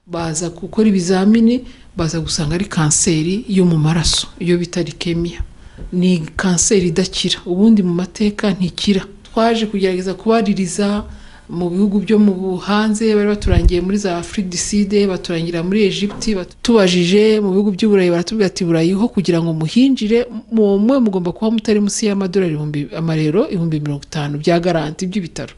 baza gukora ibizamini baza gusanga ari kanseri yo mu maraso iyo bita leukemia. Ni kanseri idakira, ubundi mu mateka ntikira. Twaje kugerageza kubaririza mu bihugu byo mu hanze, bari baturangiye muri za Afrique du Sud, baturangira muri Egypte, tubajije mu bihugu by'Uburayi baratubwira ati Burayi ho kugira ngo muhinjire mwe mugomba kuba mutari munsi y'amadolari amarero 50,000 bya garanti by'ibitaro.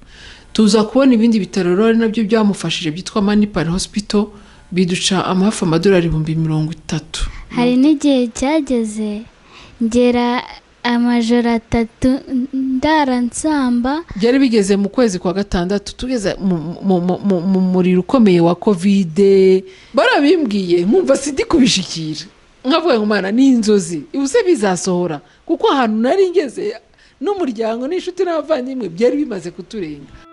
Tuza kubona ibindi bitaro rero nabyo byamufashije byitwa Manipal Hospital, biduca amafi amadolari 30,000. Hari n'igihe cyageze ngera amajoro 3 ndaransamba. Byari bigeze mu kwezi kwa gatandatu, tugeze mu muriro ukomeye wa covid. Barabimbwiye nkumva sidi kubishikira, nkavuga ngo Imana ni inzozi ibuse bizasohora, kuko ahantu nari ngeze n'umuryango n'inshuti n'abavandimwe byari bimaze kuturenga.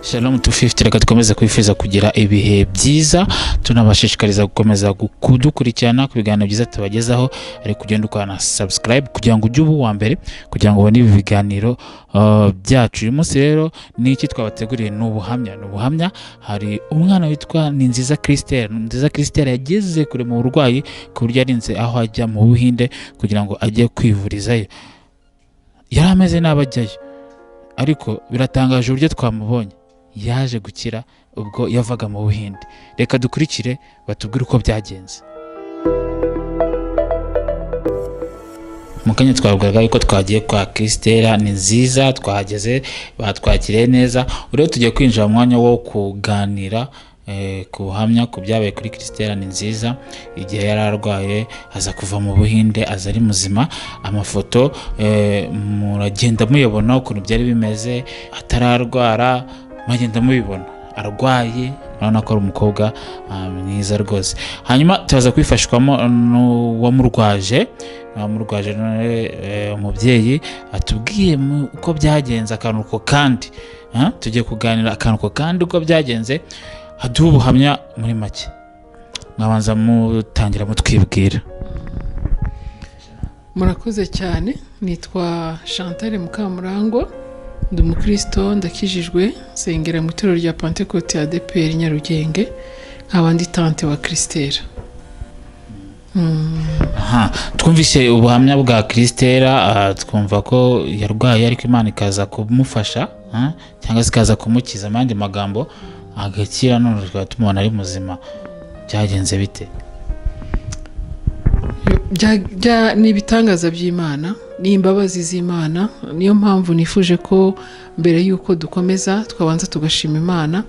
Shalom 250, reka dukomeze kwifuza kugira ibihe byiza, tunabashishikariza gukomeza kudukurikirana ku biganiro byiza tubagezaho, ari kugenda ukana subscribe kugira ngo ujye ubu wa mbere, kugira ngo ubone ibi biganiro byacu. Uyu munsi rero ni iki twabateguriye? Ni ubuhamya. Hari umwana witwa Ninziza Christella. Ninziza Christella yageze kure mu burwayi ku buryo yarinze aho ajya mu Buhinde kugira ngo ajye kwivurizayo. Yari ameze n'abajyayo, ariko biratangaje uburyo twamubonye yaje gukira ubwo yavaga mu Buhinde. Reka dukurikire batubwire uko byagenze. Mukanya twabwiraga yuko twagiye kwa Christelle Ninziza, twahageze batwakiriye neza. Uriho tugiye kwinjira mu mwanya wo kuganira ku buhamya ku byabaye kuri Christelle Ninziza igihe yari arwaye, aza kuva mu Buhinde, aza ari muzima. Amafoto muragenda muyabona ukuntu byari bimeze atararwara, magenda mubibona arwaye, urabona ko ari umukobwa mwiza rwose. Hanyuma tuza kwifashwamo wamurwaje umubyeyi atubwiye uko byagenze akanuko, kandi tugiye kuganira akanuko kandi uko byagenze, haduha ubuhamya muri make. Mwabanza mutangira mutwibwira. Murakoze cyane. Nitwa Chantal Mukamurangwa, ndi umukristo, ndakijijwe, sengera mu itorero rya Pentecote ya DPR Nyarugenge, nkaba ndi tante wa Christelle. Twumvise ubuhamya bwa Christelle, twumva ko yarwaye ariko Imana ikaza kumufasha, cyangwa se ikaza kumukiza, amandi magambo agakira, none tumubona ari muzima. Byagenze bite? Ni ibitangaza by'Imana, ni imbabazi z'Imana. Niyo mpamvu nifuje ko mbere yuko dukomeza twabanza tugashima Imana,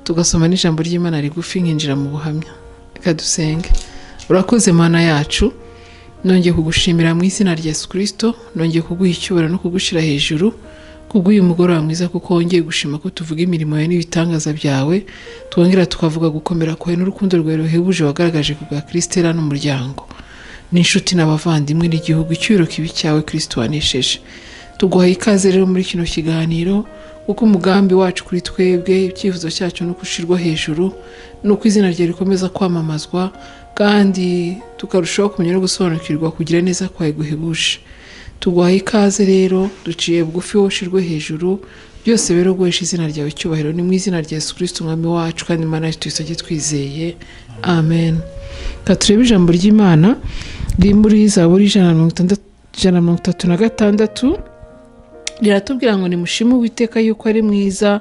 tugasoma n'ijambo ry'Imana rigufi nkinjira mu buhamya. Reka dusenge. Urakoze Mana yacu, nongeye kugushimira mu izina rya Yesu Kristo, nongeye kuguha icyubahiro no kugushira hejuru kubw'uyu mugoroba mwiza, kuko wongeye gushima ko tuvuga imirimo yawe n'ibitangaza byawe, twongera tukavuga gukomera kwawe n'urukundo rwawe ruhebuje wagaragaje ku bwa Christelle n'umuryango n'inshuti n'abavandimwe n'igihugu. Icyubahiro kibi cyawe Kristo wanesheje. Tuguha ikaze rero muri kino kiganiro, kuko umugambi wacu kuri twebwe, icyifuzo cyacu no gushirwa hejuru, nuko izina ryawe rikomeza kwamamazwa, kandi tukarushaho kumenya no gusobanukirwa kugira neza kwawe guhebuje. Tuguha ikaze rero, duciye bugufi wowe ushirwe hejuru, byose rero guhesha izina ryawe icyubahiro, ni mu izina rya Yesu Kristo umwami wacu kandi Imana yacu tuyisabye twizeye, amen. Turebe ijambo ry'Imana riri muri Zaburi 136, riratubwira ngo nimushime Uwiteka yuko ari mwiza,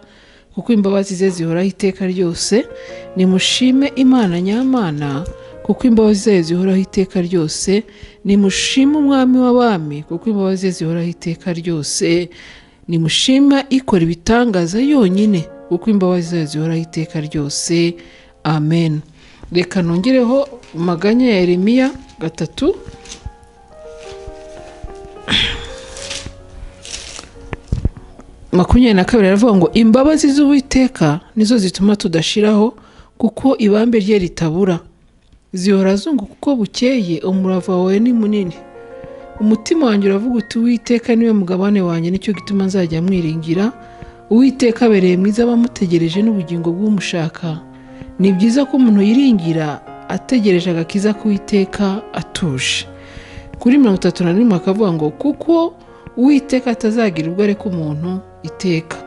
kuko imbabazi ze zihoraho iteka ryose. Nimushime Imana nyamana, kuko imbabazi zayo zihoraho iteka ryose. Nimushime Umwami w'abami, kuko imbabazi ze zihoraho iteka ryose. Nimushime ikora ibitangaza yonyine, kuko imbabazi zayo zihoraho iteka ryose, amen. Reka nongereho maganya ya Yeremiya 3 22 aravuga ngo imbabazi z'Uwiteka nizo zituma tudashiraho, kuko ibambe rye ritabura. Zihora zunguka uko bukeye, umurava wawe ni munini. Umutima wanjye uravuga uti Uwiteka niwe mugabane wanjye, nicyo gituma nzajya mwiringira. Uwiteka abereye mwiza abamutegereje n'ubugingo bw'umushaka. Ni byiza ko umuntu yiringira ategereje agakiza k'Uwiteka atuje. Kuri 31 akavuga ngo kuko Uwiteka atazagira ubwo areka umuntu iteka,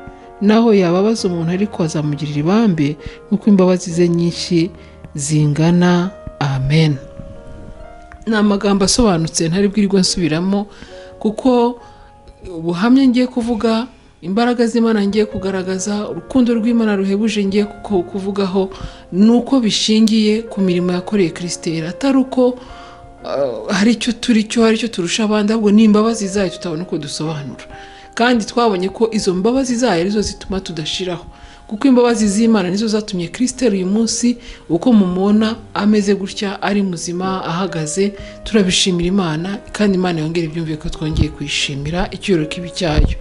naho yababaza umuntu ariko azamugirira ibambe nk'uko imbabazi ze nyinshi zingana. Amen. Ni amagambo asobanutse ntari bwirirwa nsubiramo, kuko ubuhamya ngiye kuvuga, imbaraga z'Imana ngiye kugaragaza, urukundo rw'Imana ruhebuje ngiye kuvugaho, nuko bishingiye ku mirimo yakoreye Christelle, atari uko hari icyo turi cyo, hari icyo turusha abandi, ahubwo ni imbabazi zayo tutabona uko dusobanura. Kandi twabonye ko izo mbabazi zayo arizo zituma tudashiraho, kuko imbabazi z'Imana nizo zatumye Christelle uyu munsi uko mumubona ameze gutya, ari muzima, ahagaze. Turabishimira Imana, kandi Imana yongera ibyumviye ko twongeye kuyishimira icyubahiro kibi cyayo.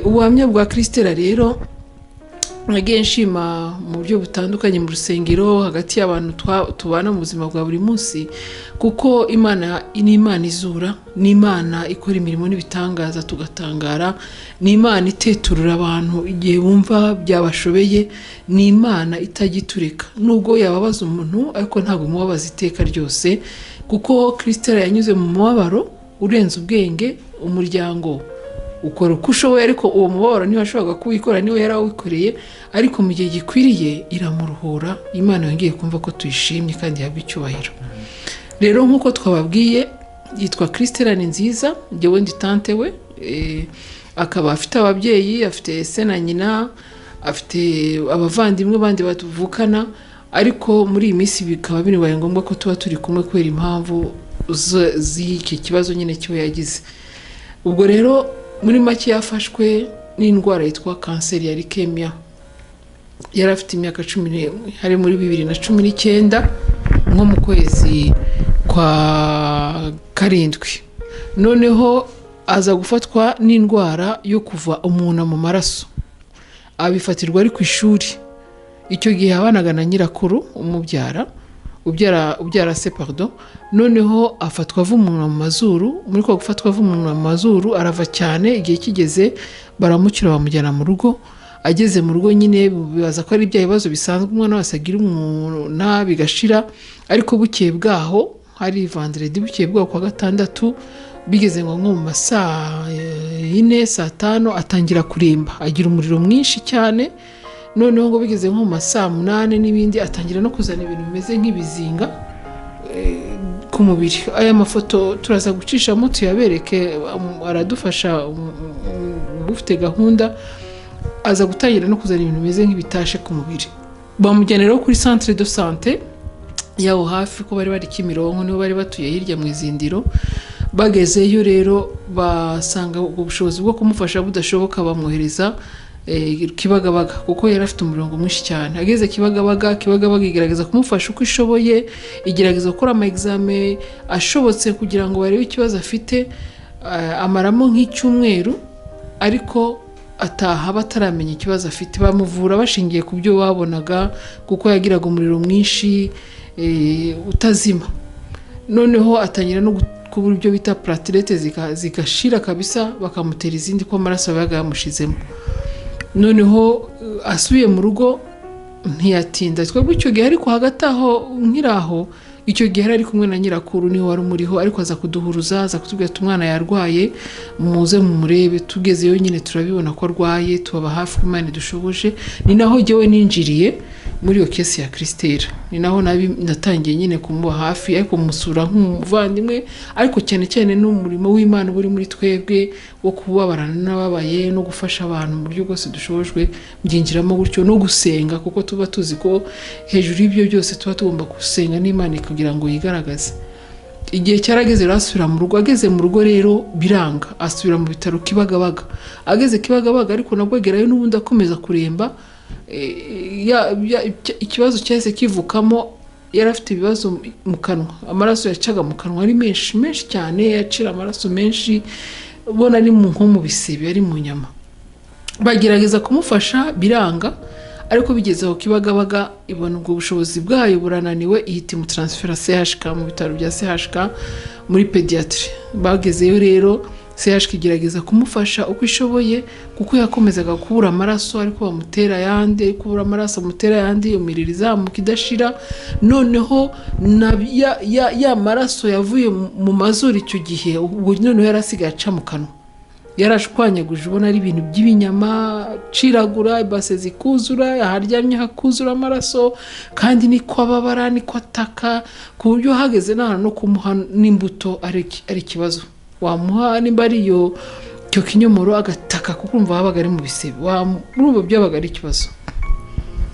Ubuhamya bwa Christelle rero nagiye nshima mu buryo butandukanye mu rusengero, hagati y'abantu tubana mu buzima bwa buri munsi, kuko Imana ni Imana izura, ni Imana ikora imirimo n'ibitangaza tugatangara, ni Imana iteturura abantu igihe wumva byabashobeye, ni Imana itagitureka nubwo yababaza umuntu, ariko ntabwo mubabaza iteka ryose, kuko Christelle yanyuze mu mubabaro urenze ubwenge. Umuryango ukora uko ushoboye, ariko uwo mubabaro ntibashoboraga kuwikora, niwe yarawikoreye, ariko mu gihe gikwiriye iramuruhura. Imana yongeye kumva ko tuyishimye kandi yabwa icyubahiro. Rero nk'uko twababwiye, yitwa Christelle Ninziza, njyewe ndi tante we, akaba afite ababyeyi, afite se na nyina, afite abavandimwe bandi batuvukana, ariko muri iyi minsi bikaba binabaye ngombwa ko tuba turi kumwe kubera impamvu z'iki kibazo nyine kiwe yagize. Ubwo rero muri make yafashwe n'indwara yitwa kanseri ya leukemia. Yari afite imyaka 11, hari muri 2019 nko mu kwezi kwa 7. Noneho aza gufatwa n'indwara yo kuva umuntu mu maraso, abifatirwa ari ku ishuri. Icyo gihe abanaga na nyirakuru ubyara se pardon. Noneho afatwa avumunwa mu mazuru. Muri ko gufatwa avumunwa mu mazuru arava cyane, igihe kigeze baramukira bamujyana mu rugo. Ageze mu rugo nyine bibaza ko ari bya bibazo bisanzwe umwana wese agira umuntu bigashira, ariko bukeye bwaho, hari vendredi bukeye bwaho kwa 6, bigeze ngo mu masaa 4 saa 5 atangira kuremba, agira umuriro mwinshi cyane. Noneho ngo bigeze nko mu masaa 8 n'ibindi atangira no kuzana ibintu bimeze nk'ibizinga ku mubiri. Aya mafoto turaza gucishamo tuyabereke, aradufasha ufite gahunda. Aza gutangira no kuzana ibintu bimeze nk'ibitashe ku mubiri. Bamujyanira kuri centre de santé yaho hafi, ko bari bari Kimironko, niho bari batuye hirya mu izindiro. Bagezeyo rero basanga ubushobozi bwo kumufasha budashoboka, bamwohereza Kibagabaga, kuko yari afite umurongo mwinshi cyane. Ageze Kibagabaga igerageza kumufasha uko ishoboye, igerageza gukora ama examen ashobotse kugira ngo barebe ikibazo afite. Amaramo nk'icyumweru, ariko ataha bataramenya ikibazo afite. Bamuvura bashingiye ku byo babonaga, kuko yagiraga umuriro mwinshi utazima. Noneho atangira no kubura ibyo bita platelete zigashira kabisa, bakamutera izindi ko amaraso yabaga yamushizemo. Noneho asubiye mu rugo ntiyatinda. Twebwe icyo gihe ariko hagati aho nkiraho, icyo gihe ari kumwe na nyirakuru niwe wari umuriho, ariko aza kuduhuruza, aza kutubwira ati umwana yarwaye, muze mumurebe. Tugezeyo nyine turabibona ko arwaye, tubaba hafi ku Imana dushoboje. Ni naho jyewe ninjiriye muri iyo kesi ya Christelle, ni naho natangiye nyine kumuba hafi, ariko musura nk'umuvandimwe, ariko cyane cyane n'umurimo w'Imana uri muri twebwe wo kubabarana n'ababaye no gufasha abantu mu buryo bwose dushobojwe. Byinjiramo gutyo no gusenga, kuko tuba tuzi ko hejuru y'ibyo byose tuba tugomba gusenga n'Imana kugira ngo yigaragaze. Igihe cyarageze rasubira mu rugo. Ageze mu rugo rero biranga, asubira mu bitaro Kibagabaga. Ageze Kibagabaga ariko nabwo agerayo n'ubundi akomeza kuremba. Ikibazo cyahise kivukamo, yari afite ibibazo mu kanwa, amaraso yacaga mu kanwa ari menshi cyane, yacira amaraso menshi, ubona ari nko mu bisebe, ari mu nyama. Bagerageza kumufasha biranga, ariko bigeze aho Kibagabaga ibona ubwo bushobozi bwayo burananiwe, ihita mu transfer CHK, mu bitaro bya CHK muri pediatry. Bagezeyo rero CHK igerageza kumufasha uko ishoboye, kuko yakomezaga kubura amaraso, ariko bamutera yandi, kubura amaraso mutera yandi, umirira izamuka idashira. Noneho ya maraso yavuye mu mazuru icyo gihe, ubwo noneho yarasigaye aca mu kanwa. yarashwanyaguje ubona ari ibintu by'ibinyama ciragura ibase zikuzura aharyamye hakuzura amaraso kandi niko ababara niko ataka ku buryo hageze n'ahantu no kumuha n'imbuto ari ikibazo wamuha nimba ariyo cyo kinyomoro agataka kuko umva habaga ari mu bisebe urumva byabaga ari ikibazo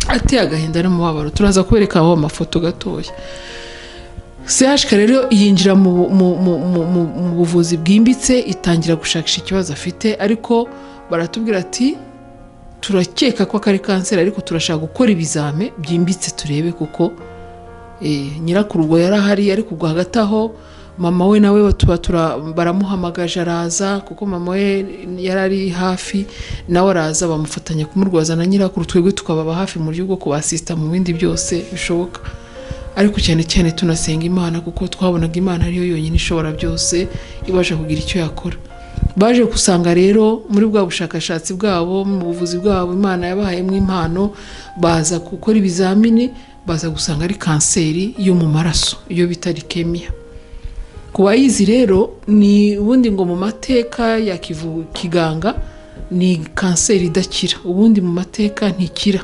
ateye agahinda n'umubabaro turaza kubereka aho amafoto gatoya CHK rero yinjira mu buvuzi bwimbitse itangira gushakisha ikibazo afite ariko baratubwira ati turakeka ko akari kanseri ariko turashaka gukora ibizame byimbitse turebe kuko nyirakuru ubwo yarahari ariko ubwo hagati aho mama we nawe baramuhamagaje araza kuko mama we yarari hafi nawe araza bamufatanya kumurwaza na nyirakuru twebwe tukababa hafi mu buryo bwo kubasista mu bindi byose bishoboka ariko cyane cyane tunasenga Imana kuko twabonaga Imana ariyo yonyine ishobora byose ibasha kugira icyo yakora baje gusanga rero muri bwa bushakashatsi bwabo mu buvuzi bwabo Imana yabahayemo impano baza gukora ibizamini baza gusanga ari kanseri yo mu maraso iyo bita leukemia kubayizi rero ni ubundi ngo mu mateka ya kiganga ni kanseri idakira ubundi mu mateka ntikira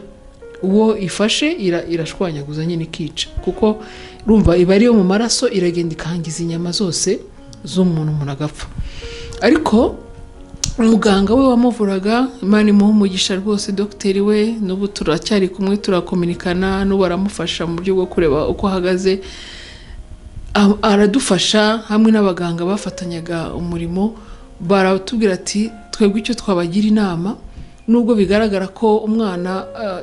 uwo ifashe irashwanyaguza nyine ikica kuko urumva iba ariyo mu maraso iragenda ikangiza inyama zose z'umuntu agapfa ariko umuganga we wamuvuraga Imana imuha umugisha rwose dogiteri we n'ubu turacyari kumwe turakominikana n'ubu aramufasha mu buryo bwo kureba uko ahagaze aradufasha hamwe n'abaganga bafatanyaga umurimo baratubwira ati twebwe icyo twabagira inama nubwo bigaragara ko umwana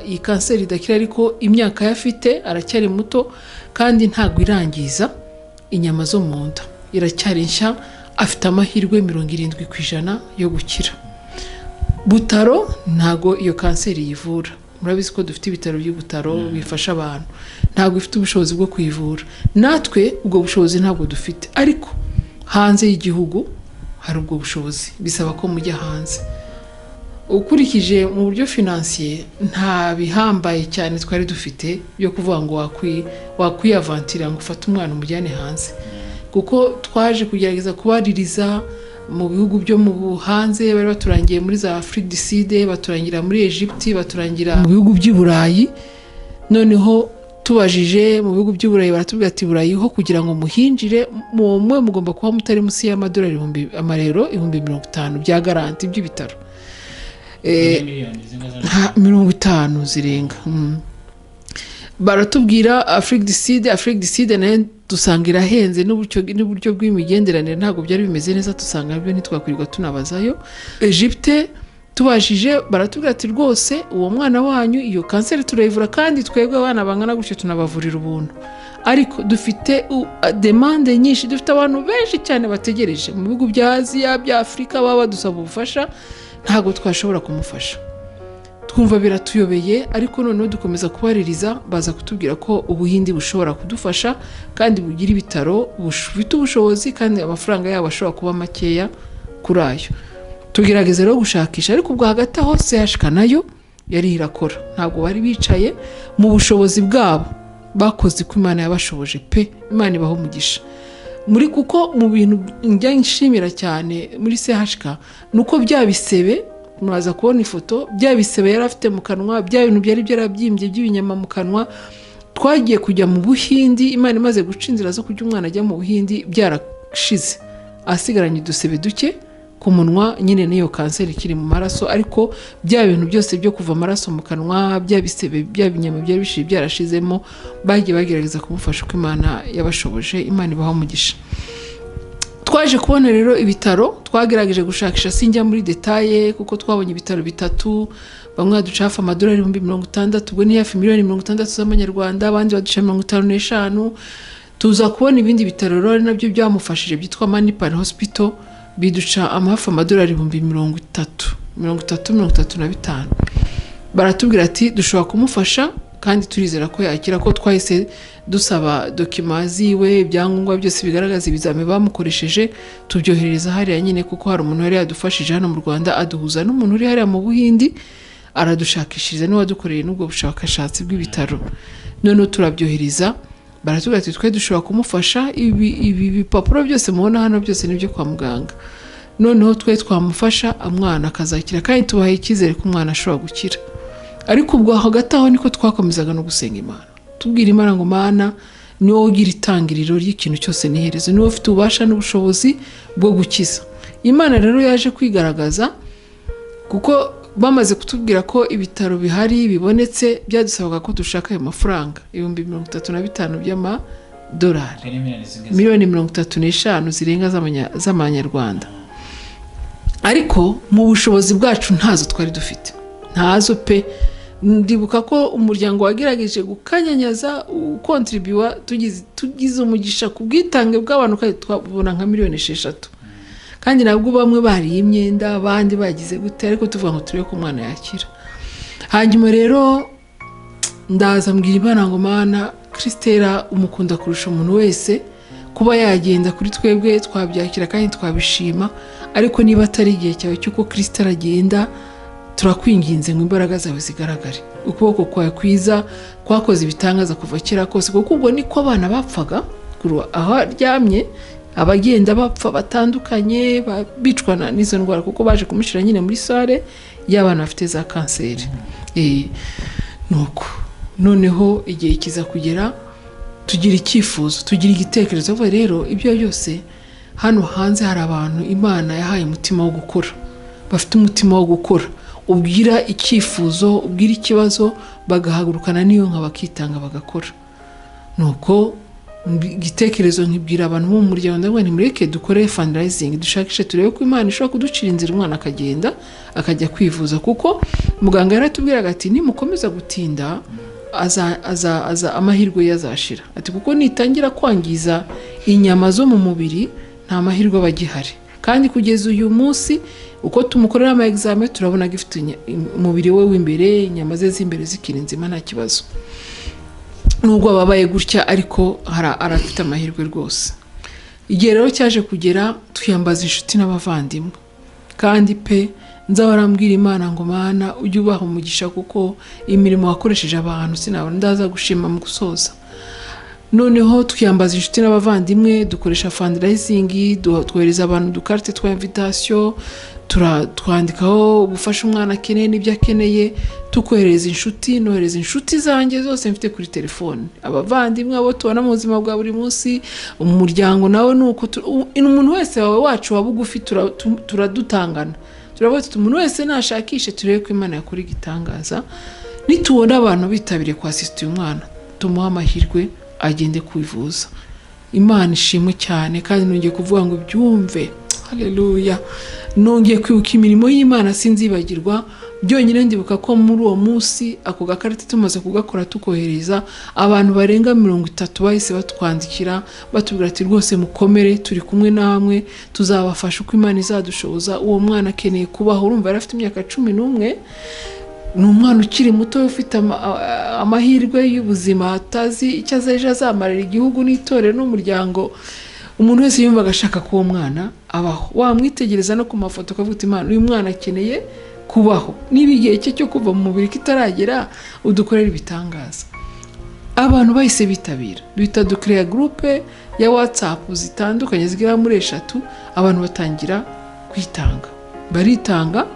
iyi kanseri idakira ariko imyaka yafite aracyari muto kandi ntago irangiza inyama zo mu nda iracyari nshya afite amahirwe 70% yo gukira butaro ntago iyo kanseri yivura murabizi ko dufite ibitaro by'ubutaro bifasha abantu ntago ifite ubushobozi bwo kuyivura natwe ubwo bushobozi ntabwo dufite ariko hanze y'igihugu hari ubwo bushobozi bisaba ko mujya hanze ukurikije mu buryo financier nta bihambaye cyane twari dufite byo kuvuga ngo wakwiyavantira ngo ufate umwana umujyane hanze kuko twaje kugerageza kubaririza mu bihugu byo mu hanze bari baturangiye muri za Afrique du Sud baturangira muri Egypte baturangira mu bihugu by'Iburayi noneho tubajije mu bihugu by'Iburayi baratubwira ati Burayi ho kugira ngo muhinjire mwe mugomba kuba mutari musi y'amadolari 50,000 bya garanti by'ibitaro 50 zirenga baratubwira Afrique du Sud nayo dusanga irahenze n'uburyo bw'imigenderanire ntabwo byari bimeze neza dusanga byo ntitwakwirirwa tunabazayo Egypte tubajije baratubwira ati rwose uwo mwana wanyu iyo kanseri turayivura kandi twebwe abana bangana gutyo tunabavurira ubuntu ariko dufite demande nyinshi dufite abantu benshi cyane bategereje mu bihugu bya Aziya bya Afrika baba badusaba ubufasha ntago twashobora kumufasha twumva biratuyobeye ariko noneho dukomeza kubaririza baza kutubwira ko ubuhinde bushobora kudufasha kandi bugira ibitaro bufite ubushobozi kandi amafaranga yabo ashobora kuba makeya kuri ayo tugerageza rero gushakisha ariko ubwo hagati aho CHK nayo yari irakora ntabwo bari bicaye mu bushobozi bwabo bakoze ko Imana yabashoboje pe Imana ibaho umugisha muri kuko mu bintu njya nshimira cyane muri CHK nuko byabisebe muraza kubona ifoto byabisebe yari afite mu kanwa bya bintu byari byarabyimbye by'ibinyama mu kanwa twagiye kujya mu buhindi Imana imaze guca inzira zo kujya umwana ajya mu buhindi byarashize asigaranye udusebe duke ku munwa nyine niyo kanseri ikiri mu maraso ariko bya bintu byose byo kuva amaraso mu kanwa byabisebe byabinyama byari bishije byarashizemo bagiye bagerageza kumufasha uko Imana yabashoboje Imana ibaho umugisha twaje kubona rero ibitaro twagerageje gushakisha sinjya muri detaye kuko twabonye ibitaro bitatu bamwe baducafa amadolari 60,000 ubwo ni hafi 60,000 z'amanyarwanda abandi baduca 55 tuza kubona ibindi bitaro rero nabyo byamufashije byitwa Manipan Hospital biduca amahafi amadolari 30,035 baratubwira ati dushobora kumufasha kandi turizera ko yakira ko twahise dusaba dokima ziwe ibyangombwa byose bigaragaza ibizame bamukoresheje tubyohereza hariya nyine kuko hari umuntu yari yadufashije hano mu Rwanda aduhuza n'umuntu uri hariya mu Buhindi aradushakishiriza niwe wadukoreye n'ubwo bushakashatsi bw'ibitaro none turabyohereza baratubwira ati twe dushobora kumufasha ibi bipapuro byose mubona hano byose nibyo kwa muganga noneho twe twamufasha umwana akazakira kandi tubahaye icyizere ko umwana ashobora gukira. Ariko ubwo hagati aho niko twakomezaga no gusenga Imana, tubwira Imana ngo Mana ni wowe ugira itangiriro ry'ikintu cyose n'iherezo, ni wowe ufite ububasha n'ubushobozi bwo gukiza. Imana rero yaje kwigaragaza kuko bamaze kutubwira ko ibitaro bihari bibonetse, byadusabaga ko dushaka ayo mafaranga 35,000 by'amadolari, miliyoni 35 zirenga z'amanyarwanda. Ariko mu bushobozi bwacu ntazo twari dufite, ntazo pe. Ndibuka ko umuryango wagerageje gukanyanyaza ukontribuwa, tugize umugisha ku bwitange bw'abantu kandi twabona nka miliyoni 6, kandi nabwo bamwe bari imyenda abandi bagize gute, ariko tuvuga ngo turebe ko umwana yakira. Hanyuma rero ndaza mbwira Imana ngo Mana, Christelle umukunda kurusha umuntu wese, kuba yagenda kuri twebwe twabyakira kandi twabishima, ariko niba atari igihe cyawe cyuko Christelle agenda, turakwinginze ngo imbaraga zawe zigaragare, ukuboko kwawe kwiza kwakoze ibitangaza kuva kera kose, kuko ubwo niko abana bapfaga aho aryamye, abagenda bapfa batandukanye bicwa n'izo ndwara, kuko baje kumushyira nyine muri sale y'abana bafite za kanseri. Nuko noneho igihe kiza kugera, tugira icyifuzo, tugira igitekerezo. Vuba rero ibyo byose hano hanze hari abantu Imana yahaye umutima wo gukora, bafite umutima wo gukora, ubwira icyifuzo, ubwira ikibazo, bagahagurukana n'iyo nka bakitanga bagakora. Nuko igitekerezo nkibwira abantu bo mu muryango ndabwo ntimureke dukore fundraising, dushakishe turebe ko Imana ishobora kuducira inzira umwana akagenda akajya kwivuza, kuko muganga yaratubwiraga ati nimukomeza gutinda aza amahirwe yazashira, ati kuko nitangira kwangiza inyama zo mu mubiri nta mahirwe bagihari, kandi kugeza uyu munsi uko tumukorera ama examen turabona gifite umubiri we w'imbere, inyama ze z'imbere zikiri nzima nta kibazo. Nubwo babaye gutya ariko arafite amahirwe rwose. Igihe rero cyaje kugera, twiyambaza inshuti n'abavandimwe, kandi pe nzabarambwira Imana ngo Mana ujye ubaha umugisha, kuko imirimo wakoresheje abantu sinabona ndaza gushima mu gusoza. Noneho twiyambaza inshuti n'abavandimwe, dukoresha fundraising, twohereza abantu dukarite twa invitation, twandikaho gufasha umwana akeneye n'ibyo akeneye, tukohereza inshuti, nohereza inshuti zanjye zose mfite kuri telefone, abavandimwe abo tubona mu buzima bwa buri munsi, umuryango nawe nuko umuntu wese wacu wabugufi turadutangana, turavuga tuti umuntu wese nashakishe turebe ko Imana yakora igitangaza. Nitubona abantu bitabiriye kwasisita uyu mwana, tumuha amahirwe agende kwivuza. Imana ishimwe cyane, kandi nongeye kuvuga ngo byumve. Haleluya. Nongeye kwibuka imirimo y'Imana sinzibagirwa. Byonyine ndibuka ko muri uwo munsi ako gakarita tumaze kugakora tukohereza, abantu barenga 30 bahise batwandikira batubwira ati rwose mukomere, turi kumwe namwe, tuzabafasha uko Imana izadushoboza. Uwo mwana akeneye kubaho, urumva yari afite imyaka 11, ni umwana ukiri muto ufite amahirwe y'ubuzima, atazi icyo azaje azamarira igihugu n'itorero n'umuryango. Umuntu wese yumvaga ashaka ko uwo mwana abaho, wamwitegereza no ku mafoto ukavuga ati Imana uyu mwana akeneye kubaho, niba igihe cye cyo kuva mu mubiri kitaragera udukorera ibitangaza. Abantu bahise bitabira, duhita ducrea groupe ya WhatsApp zitandukanye zigera muri 3, abantu batangira kwitanga, baritanga.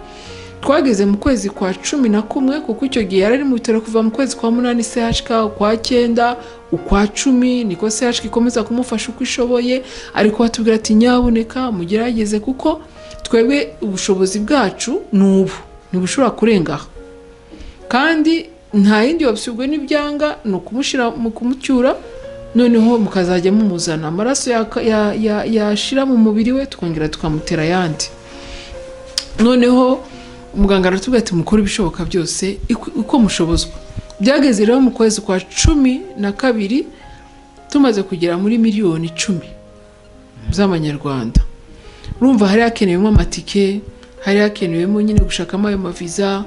Twageze mu kwezi kwa 11, kuko icyo gihe yari mu bitaro kuva mu kwezi kwa 8 CHK, kwa 9, ukwa 10 niko CHK ikomeza kumufasha uko ishoboye, ariko batubwira ati nyaboneka mugerageze, kuko twebwe ubushobozi bwacu nubu ntibushobora kurengaho, kandi nta yindi wabisubwe n'ibyanga no kumushira mu kumucyura, noneho mukazajya mumuzana amaraso yashira mu mubiri we, tukongera tukamutera yandi. Noneho umuganga aratubwira ati mukora ibishoboka byose uko mushobozwa. Byageze rero mu kwezi kwa 12 tumaze kugera muri miliyoni 10 z'amanyarwanda. Urumva hari hakenewemo amatike, hari hakenewemo nyine gushakamo ayo maviza,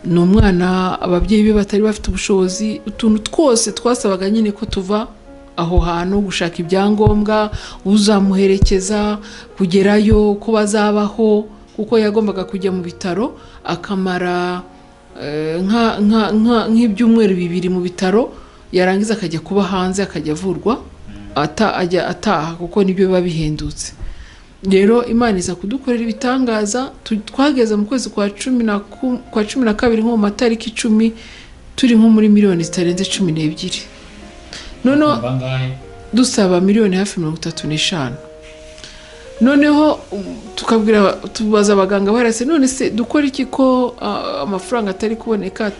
n'umwana ababyeyi be batari bafite ubushobozi, utuntu twose twasabaga nyine ko tuva aho hantu, gushaka ibyangombwa, uzamuherekeza kugerayo, ko bazabaho, kuko yagombaga kujya mu bitaro akamara nk'ibyumweru 2 mu bitaro, yarangiza akajya kuba hanze akajya avurwa ajya ataha, kuko nibyo biba bihendutse. rero Imana iza kudukorera ibitangaza. Twageze mu kwezi kwa 12 nko mu matariki 10 turi nko muri miliyoni zitarenze 12. Noneho dusaba miliyoni hafi 35. Noneho tubaza abaganga barase, none se dukora iki ko amafaranga atari kuboneka?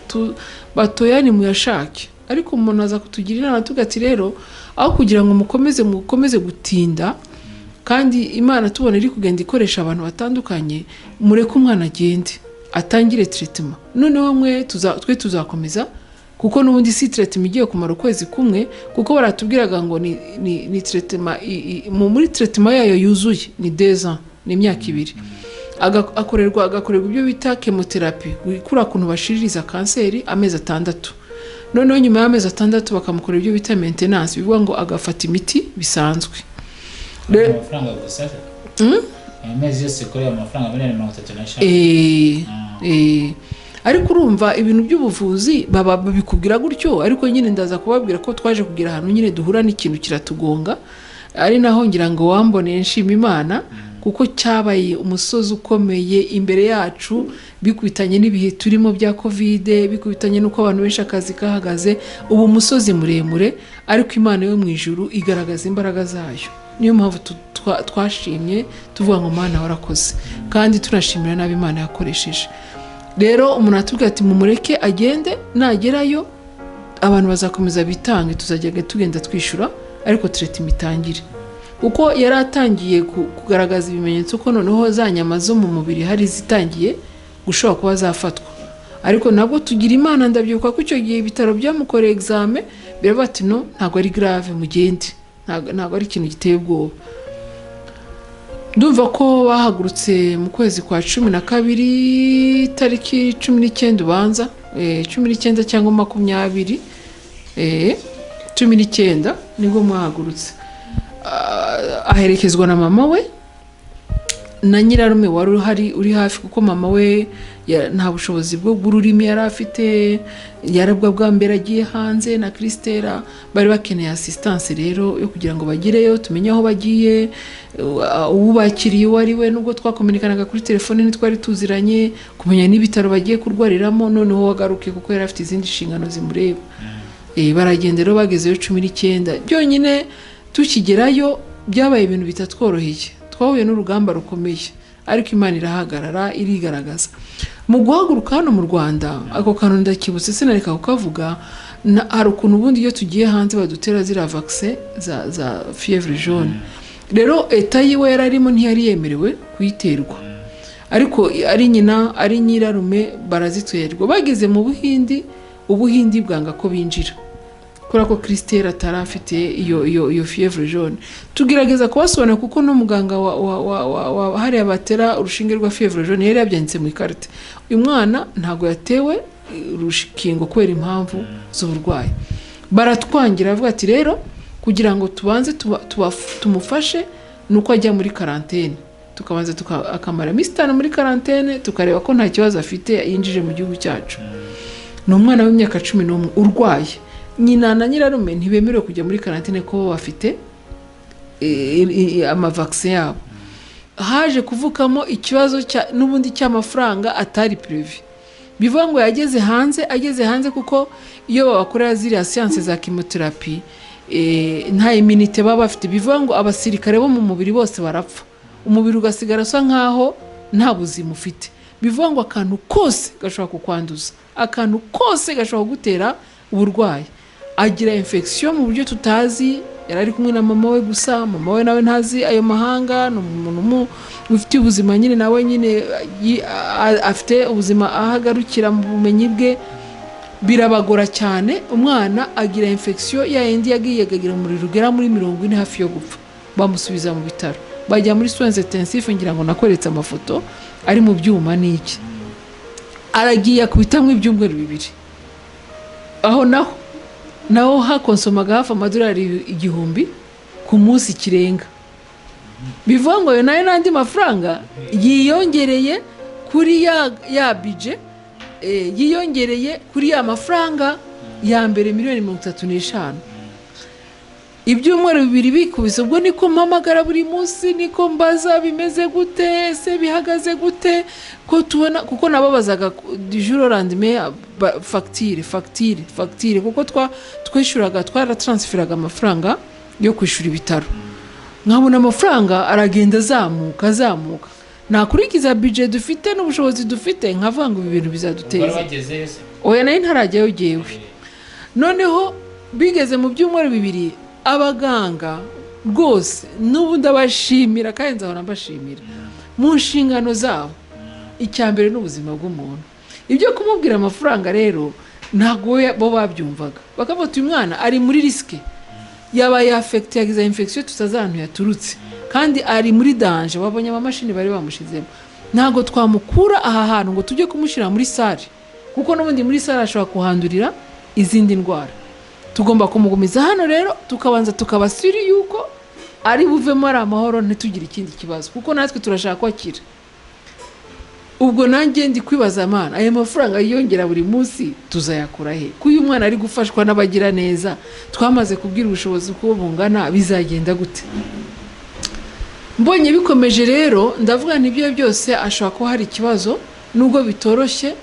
Batoya ni muyashake. Ariko umuntu aza kutugira inama tugati rero aho kugira ngo mukomeze gutinda, kandi Imana tubona iri kugenda ikoresha abantu batandukanye, mureke umwana agende atangire treatment. Noneho twe tuzakomeza, kuko n'ubundi si treatment igiye kumara ukwezi kumwe, kuko baratubwiraga ngo ni treatment muri treatment yayo yuzuye ni 2 ans, ni imyaka 2. Agakorerwa ibyo bita chemotherapy, kuri kuntu bashiririza kanseri amezi 6. Noneho nyuma y'amezi 6 bakamukorera ibyo bita maintenance, bivuga ngo agafata imiti bisanzwe. Amafaranga gusa amezi yose kuri amafaranga 35. Ariko urumva ibintu by'ubuvuzi baba bikubwira gutyo, ariko nyine ndaza kubabwira ko twaje kugira ahantu nyine duhura n'ikintu kiratugonga, ari naho ngira ngo wambone nshima Imana, kuko cyabaye umusozi ukomeye imbere yacu, bikubitanye n'ibihe turimo bya covid, bikubitanye nuko abantu benshi akazi kahagaze, ubu umusozi muremure, ariko Imana yo mu ijuru igaragaza imbaraga zayo. Niyo mpamvu twashimye tuvuga ngo Mana warakoze, kandi turashimira nabi Imana yakoresheje. Rero umuntu atubwira ati mumureke agende, nagerayo abantu bazakomeza bitange, tuzajya tugenda twishura, ariko treatment itangire. Uko yari atangiye kugaragaza ibimenyetso ko noneho za nyama zo mu mubiri hari zitangiye gushobora kuba zafatwa, ariko nabwo tugira Imana. Ndabyuka ko icyo gihe ibitaro byamukoreye examen, biravuga ati no, ntago ari grave, mugende, ntago ari ikintu giteye ubwoba. Ndumva ko bahagurutse mu kwezi kwa 12 tariki 19 ubanza 19 cyangwa 20 19 nibwo mwahagurutse. Aherekezwa na mama we na nyirarume wari uri hafi, kuko mama we nta bushobozi bwo bururimi yari afite, yarabwa bwa mbere agiye hanze na Christelle, bari bakeneye assistance rero yo kugira ngo bagireyo, tumenye aho bagiye, ubakiriye wari we. Nubwo twakomunikanaga kuri telefone ntitwari tuziranye, kumenya n'ibitaro bagiye kurwariramo, noneho wagaruke kuko yari afite izindi nshingano zimureba. Baragenda rero, bagezeyo 19. Byonyine tukigerayo byabaye ibintu bitatworoheye, twahuye n'urugamba rukomeye, ariko Imana irahagarara, irigaragaza. Mu guhaguruka hano mu Rwanda, ako kantu ndakibutse sinareka kukavuga, hari ukuntu ubundi iyo tugiye hanze badutera zira vaccine za fièvre jaune. Rero eta yiwe yararimo ntiyari yemerewe kuyiterwa, ariko ari nyina ari nyirarume barazitwerwa. Bageze mu Ubuhinde bwanga ko binjira, kuri ko Christelle atarafite iyo fièvre jaune. Tugerageza kubasobanura, kuko no muganga wa hari abatera urushinge rwa fièvre jaune yari yabyanditse mu ikarita. Uyu mwana ntago yatewe urushingo kubera impamvu z'uburwayi. Baratwangira bavuga ati rero kugira ngo tubanze tumufashe nuko ajya muri quarantaine, tukabanza akamara iminsi 5 muri quarantaine, tukareba ko nta kibazo afite yinjije mu gihugu cyacu. Ni umwana w'imyaka 11 urwaye. Nyina na nyirarume ntibemerewe kujya muri quarantaine ko bafite amavaccine yabo. Haje kuvukamo ikibazo n'ubundi cy'amafaranga atari prevu. Bivuga ngo ageze hanze kuko iyo babakorera ziriya science za chemotherapy nta immunity baba bafite. Bivuga ngo abasirikare bo mu mubiri bose barapfa, umubiri ugasigara asa nkaho nta buzima ufite. Bivuga ngo akantu kose gashobora kukwanduza, akantu kose gashobora gutera uburwayi. Agira infection mu buryo tutazi. Yarari kumwe na mama we gusa, mama we nawe ntazi ayo mahanga, no umuntu ufite ubuzima nyine, nawe nyine afite ubuzima ahagarukira mu bumenyi bwe. Birabagora cyane. Umwana agira infection ya yindi yagiye agagira muri rugera muri 40 hafi yo gupfa. Bamusubiza mu bitaro, bajya muri soins intensifs, ngira ngo nakoretse amafoto ari mu byuma n'iki. Aragiye kubitamwe ibyumweru 2. Aho naho hakonsomaga hafi amadolari 1000 ku munsi kirenga. Bivuga ngo yo nayo n'andi mafaranga yiyongereye kuri ya budget, yiyongereye kuri ya mafaranga ya mbere miliyoni 35. ibyumweru 2 bikubise, ubwo niko mpamagara buri munsi, niko mbaza bimeze gute, se bihagaze gute, ko tubona, kuko nababazaga du jour au lendemain facture, kuko twishuraga twaratransferaga amafaranga yo kwishura ibitaro, nkabona amafaranga aragenda azamuka, nakurikiza budget dufite n'ubushobozi dufite, nkavuga ngo ibi bintu bizaduteza. Oya nayo ntarajyayo jewe. Noneho bigeze mu byumweru 2, abaganga rwose n'ubu ndabashimira kandi nzahora mbashimira mu nshingano zabo. Icyambere n'ubuzima bw'umuntu, ibyo kumubwira amafaranga rero ntago bo babyumvaga, bakavuga uyu mwana ari muri riske, yaba yafecte, yagize infection tutazantu yaturutse, kandi ari muri danger. Babonye amamashini bari bamushizemo, ntago twamukura aha hantu ngo tujye kumushyira muri sale, kuko n'ubundi muri sale ashobora kuhandurira izindi ndwara. Tugomba kumugumiza hano rero, tukabanza tukabasiri yuko ari buvemo ari amahoro, ntitugire ikindi kibazo, kuko natwe turashaka kwakira. Ubwo nanjye ndi kwibaza Mana, aya mafaranga yiyongera buri munsi tuzayakura he? Ko uyu mwana ari gufashwa n'abagira neza, twamaze kubwira ubushobozi ko bungana, bizagenda gute? Mbonye bikomeje rero, ndavuga n'ibyo byose ashobora ko hari ikibazo, nubwo bitoroshye,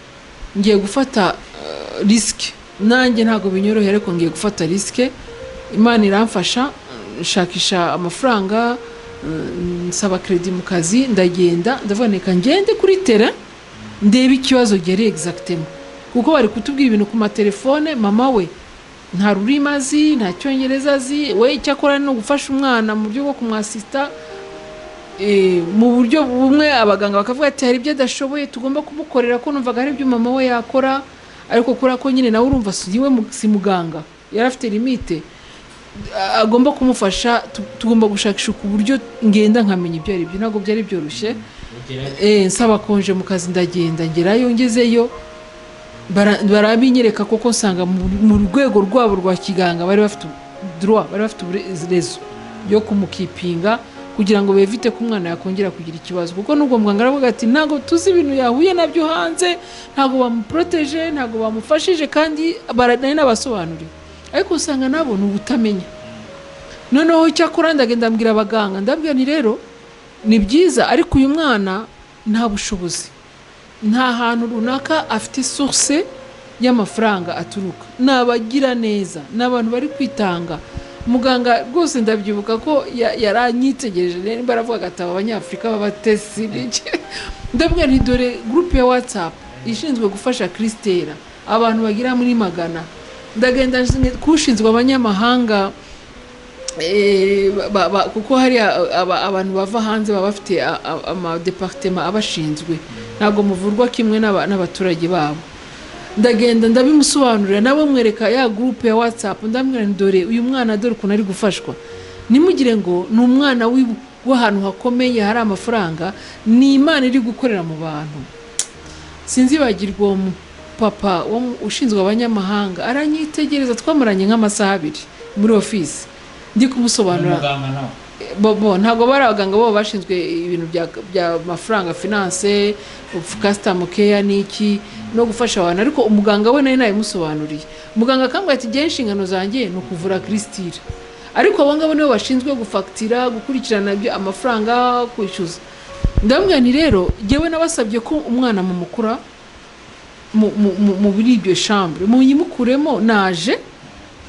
ngiye gufata risk. Nanjye ntago binyorohera, ariko ngiye gufata risk. Imana iramfasha, nshakisha amafaranga, nsaba credit mu kazi, ndagenda ndavuga neka ngende kuri terrain ndebe ikibazo gere exactement, kuko bari kutubwira ibintu ku matelefone. Mama we nta rurimazi, nta cyongereza azi, we icyakora no gufasha umwana mu buryo bwo kumwasista, mu buryo bumwe abaganga bakavuga ati hari ibyo adashoboye tugomba kumukorera, ko numvaga hari ibyo mama we yakora, ariko kuri ko nyine nawe urumva si muganga, yarafite limite, agomba kumufasha. Tugomba gushakisha ku buryo ngenda nkamenya ibyo ari byo, ntago byari byoroshye. Nsaba konje mu kazi, ndagenda ngerayo, ngezeyo barabinyereka, koko nsanga mu rwego rwabo rwa kiganga bari bafite droit, bari bafite uburezo yo kumukipinga, kugira ngo bevite ko umwana yakongera kugira ikibazo, kuko nubwo muganga aravuga ati ntago tuzi ibintu yahuye nabyo hanze, ntago bamuprotege, ntago bamufashije, kandi baranari n'abasobanurira, ariko usanga nabo n'ubutamenya. Noneho cyakora ndagenda mbwira abaganga, ndabwira ni rero ni byiza, ariko uyu mwana nta bushobozi, nta hantu runaka afite source y'amafaranga aturuka, nabagira neza, n'abantu bari kwitanga. Muganga rwose ndabyibuka ko yaranyitegereje, nimba aravuga gataba abanyafrika babatesi bike. Ndabwira nti Dore groupe ya WhatsApp ishinzwe gufasha Christelle, abantu bagira muri 100. Ndagenda kushinzwe abanyamahanga, kuko hari abantu bava hanze baba bafite ama departement abashinzwe, ntago muvurwa kimwe n'abaturage babo. Ndagenda ndabimusobanurira, nabo mwereka ya groupe ya WhatsApp, ndamwira Dore uyu mwana, dore ukuntu ari gufashwa, nimugire ngo ni umwana w'ahantu hakomeye hari amafaranga, ni Imana iri gukorera mu bantu. Sinzibagirwa uwo papa ushinzwe abanyamahanga, aranyitegereza, twamaranye nk'amasaha 2 muri office ndi kumusobanura. Ntago bari abaganga bo bashinzwe ibintu bya mafaranga, finance, customer care n'iki, no gufasha abantu, ariko umuganga we naye musobanuriye. Muganga akambwira ati je inshingano zanjye no kuvura Christelle, ariko abangabo nibo bashinzwe gufaktira, gukurikirana amafaranga, kwishyuza. Ndamubwira nti rero jewe nabasabye ko umwana mu mukura mu buri ibyo chambre munyimukuremo, naje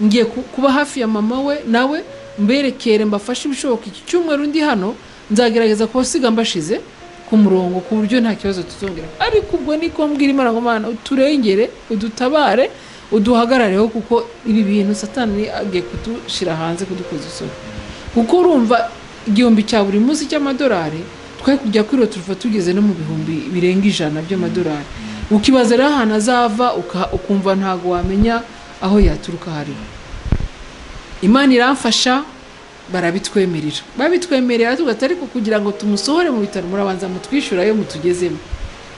ngiye kuba hafi ya mama we, nawe mberekere mbafashe ibishoboka. Iki cyumweru ndi hano nzagerageza kubasiga mbashize ku murongo, ku buryo nta kibazo tuzongera. Ariko ubwo niko mbwira Imana ngo Mana uturengere, udutabare, uduhagarareho, kuko ibi bintu Satani agiye kudushira hanze, kudukoza isoni. Kuko urumva igihumbi cya buri munsi cy'amadolari, twe kujya kuri turufa tugeze no mu bihumbi birenga 100 by'amadolari. Ukibaza rero ahantu azava, ukumva ntago wamenya aho yaturuka hari. Imana iramfasha, barabitwemerera. Babitwemerera tugatari ko kugira ngo tumusohore mu bitaro, murabanza mutwishura yo mutugezemo.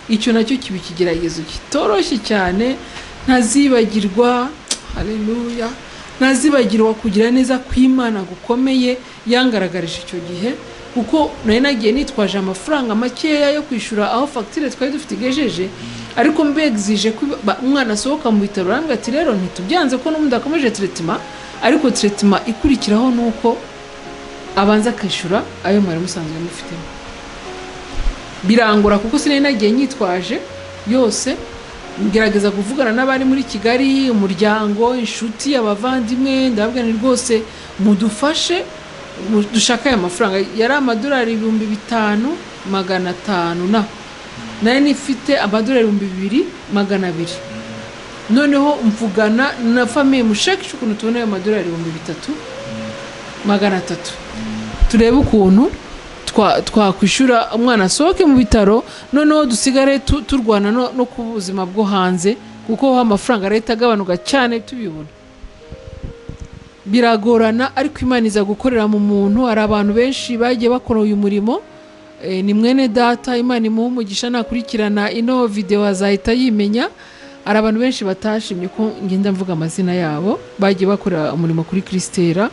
Icyo nacyo kibi kigeragezo kitoroshye cyane, ntazibagirwa. Haleluya. Ntazibagirwa kugira neza kw'Imana gukomeye yangaragarije icyo gihe, kuko nari nagiye nitwaje amafaranga makeya yo kwishura aho facture twari dufite igejeje, ariko mbegzije ko umwana asohoka mu bitaro. Arambwira ati rero ntitubyanze ko n'umuntu akomeje treatment, ariko treatment ikurikiraho nuko abanza akishyura ayo mwari musanzwe mufitemo. Birangora kuko sinari nagiye nyitwaje yose, ngerageza kuvugana n'abari muri Kigali, umuryango, inshuti, abavandimwe, ndababwira ni rwose mudufashe dushaka aya mafaranga. Yari amadolari 5,500 nayo nifite amadolari 2,200. Noneho mvugana na famille mushakisha ukuntu tubona ayo madolari 3,300 turebe ukuntu twakwishura umwana asohoke mu bitaro, noneho dusigare turwana no ku buzima bwo hanze, kuko amafaranga leta agabanuka cyane tubibona. Biragorana, ariko Imana iza gukorera mu muntu. Ari abantu benshi bagiye bakora uyu murimo. Ni mwene data, Imana imuha umugisha, nakurikirana ino video azahita yimenya. Ari abantu benshi batashimye ko ngenda mvuga amazina yabo, bagiye bakora umurimo kuri Christelle.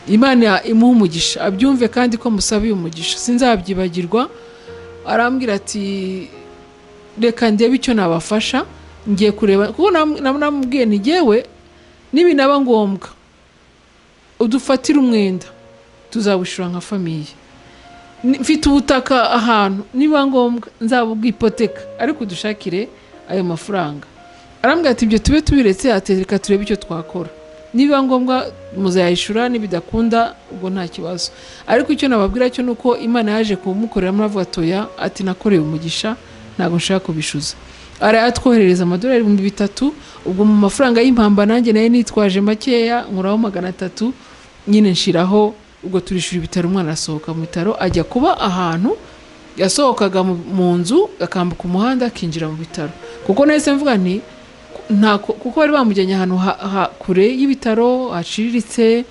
Imana imuha umugisha, abyumve kandi ko musabiye umugisha, sinzabyibagirwa. Arambwira ati reka ndebe icyo nabafasha, ngiye kureba, kuko namubwiye ni jyewe nibinaba ngombwa udufatira umwenda tuzabushura nka famiye. Mfite ubutaka ahantu, niba ngombwa nzabugipoteka, ariko dushakire ayo mafaranga. Arambwira ati ibyo tube tubiretse, atereka turebe icyo twakora, niba ngombwa muzayishura, nibidakunda ubwo nta kibazo. Ariko icyo nababwira cyo nuko Imana yaje kumukorera muravuga toya, ati nakoreye umugisha, ntago nshaka kubishuza. Atwoherereza amadolari 3,000, ubwo mu mafaranga y'impamba nanjye naye nitwaje makeya, nkuraho 300 nyine nshiraho. Ubwo turishura ibitaro, umwana asohoka mu bitaro, ajya kuba ahantu yasohokaga mu nzu, akambuka umuhanda akinjira mu bitaro. Kuko nahise mvuga nti kuko bari bamujyanye ahantu kure y'ibitaro haciriritse,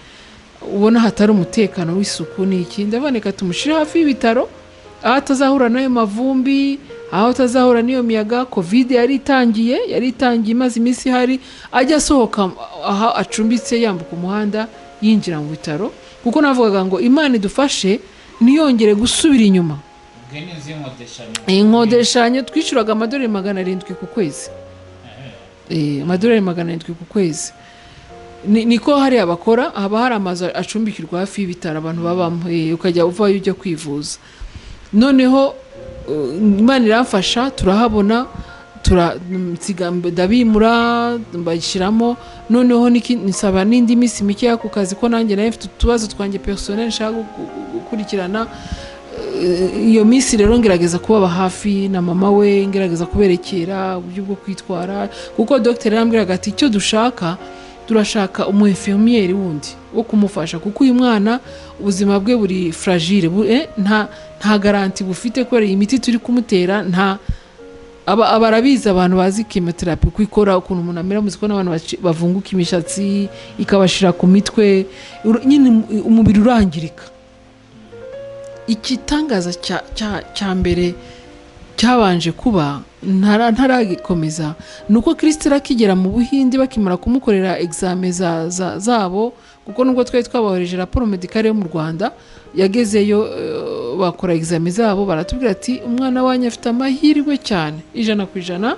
ubona hatari umutekano w'isuku n'iki. Ndaboneka tumushire hafi y'ibitaro, aho atazahura n'ayo mavumbi, aho atazahura n'iyo miyaga. Covid yari itangiye imaze iminsi hari, ajya asohoka aho acumbitse, yambuka umuhanda yinjira mu bitaro. Kuko navugaga ngo Imana idufashe niyongere gusubira inyuma. Inkodeshanyo twishuraga amadolari 700 ku kwezi. Amadolari 700 ku kwezi. Niko hari abakora, haba hari amazu acumbikirwa hafi y'ibitaro abantu babamo, ukajya uvayo ujya kwivuza. Noneho Imana iramfasha, turahabona, ndabimura mbashyiramo. Noneho nisaba n'indi minsi mike ku kazi, ko nanjye nawe mfite utubazo twanjye personnel nshaka gukurikirana. Iyo minsi rero ngerageza kubaba hafi na mama we, ngerageza kuberekera uburyo bwo kwitwara, kuko docteur yarambwiraga ati icyo turashaka umu infirmière wundi wo kumufasha, kuko uyu mwana ubuzima bwe buri fragile, nta garanti bufite, kubera imiti turi kumutera nta abarabiza abantu bazi chemotherapy kwikora ukuntu umuntu amera, muziko n'abantu bavunguka imishatsi ikabashira ku mitwe, nyine umubiri urangirika. Ikitangaza cya mbere cyabanje kuba ntaragikomeza nuko Christelle akigera mu Buhinde, bakimara kumukorera examen zabo, kuko nubwo twari twabahoreje raporo medicale yo mu Rwanda, yagezeyo bakora examen zabo, baratubwira ati umwana wanyu afite amahirwe cyane 100%,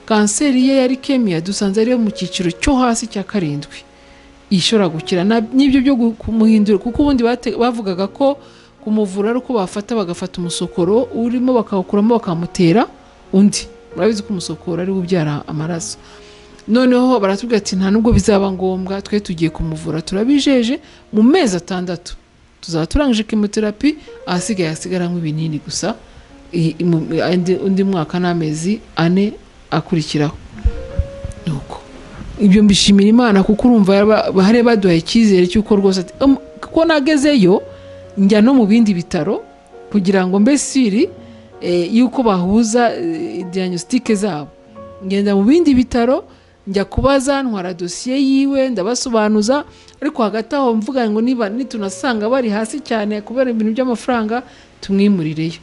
kanseri ye yari leukemia, dusanze ari mu cyiciro cyo hasi cya 7 ishobora gukira. N'ibyo byo kumuhindura, kuko ubundi bavugaga ko kumuvura ari uko bagafata umusokoro urimo bakawukuramo bakamutera undi. Murabizi ko umusokoro ari ubyara amaraso. Noneho baratubwira ati nta nubwo bizaba ngombwa, twe tugiye kumuvura, turabijeje mu mezi 6 tuzaba turangije chemotherapy, ahasigaye hasigaramo ibinini gusa, undi mwaka n'amezi 4 akurikiraho. Nuko ibyo mbishimira Imana, kuko urumva bahare baduhaye icyizere cy'uko rwose kuko nagezeyo njya no mu bindi bitaro kugira ngo mbesiri yuko bahuza diagnostic zabo. Ngenda mu bindi bitaro njya kubaza, ntwara dossier yiwe ndabasobanuza, ariko hagati aho mvuga ngo niba nitunasanga bari hasi cyane kubera ibintu by'amafaranga tumwimurireyo.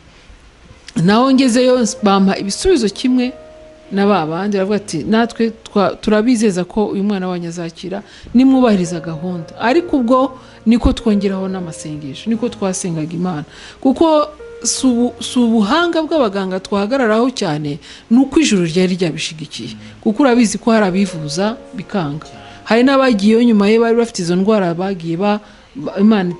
Naho ngezeyo bampa ibisubizo kimwe n'ababandi, baravuga ati natwe turabizeza ko uyu mwana wanyu azakira nimwubahiriza gahunda. Ariko ubwo niko twongeraho n'amasengesho, niko twasengaga Imana, kuko ubuhanga bw'abaganga twahagararaho cyane, nuko ijuru ryari ryabishigikiye. Kuko urabizi ko hari abivuza bikanga, hari n'abagiyeyo nyuma ye bari bafite izo ndwara bagiye Imana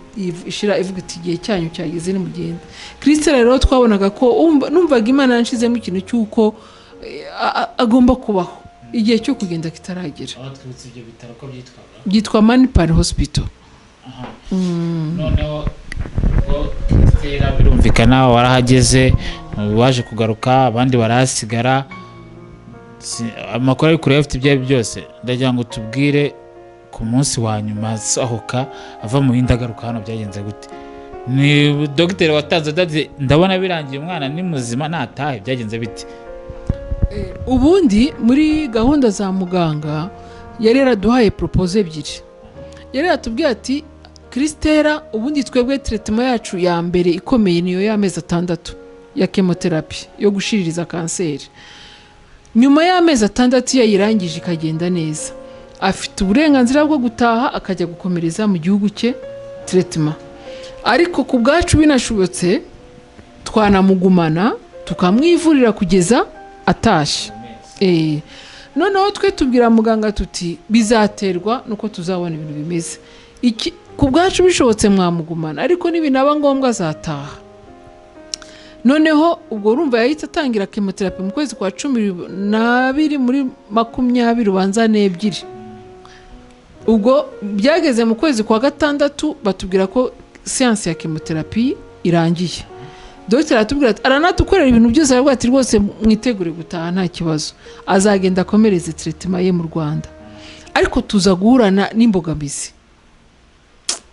ishira ivuga iti igihe cyanyu cyageze nimugende. Christelle rero twabonaga ko numvaga Imana yanshizemo ikintu cy'uko agomba kubaho igihe cyo kugenda kitaragera. Twibutse ibyo bitaro ko byitwa Manipal Hospital. Noneho ko Christelle birumvikana warahageze, waje kugaruka abandi barasigara, amakuru ari kure afite ibyo byose. Ndagira ngo tubwire ku munsi wa nyuma asohoka ava mu Buhinde agaruka hano byagenze gute? Ni dogiteri watanze dati ndabona birangiye umwana ni muzima natahe, byagenze bite? Ubundi muri gahunda za muganga yari yaraduhaye propose ebyiri. Yari yatubwiye ati Christelle, ubundi twebwe treatment yacu ya mbere ikomeye niyo y'amezi 6 ya chemotherapy yo gushiririza kanseri. Nyuma y'amezi 6 yayirangije ikagenda neza, afite uburenganzira bwo gutaha akajya gukomereza mu gihugu cye treatment. Ariko ku bwacu binashobotse twanamugumana tukamwivurira kugeza atashye. Noneho twe tubwira muganga tuti bizaterwa nuko tuzabona ibintu bimeze. Ku bwacu bishobotse mwamugumana, ariko nibinaba ngombwa azataha. Noneho ubwo urumva yahita atangira chemotherapy mu kwezi kwa 12 muri 20 ubanza n'ebyiri. Ubwo byageze mu kwezi kwa 6 batubwira ko seance ya chemotherapy irangiye. Dr atubwira ati aranatukorera ibintu byose, aravuga ati rwose mwitegure gutaha nta kibazo, azagenda akomereze treatment ye mu Rwanda. Ariko tuza guhurana n'imbogamizi.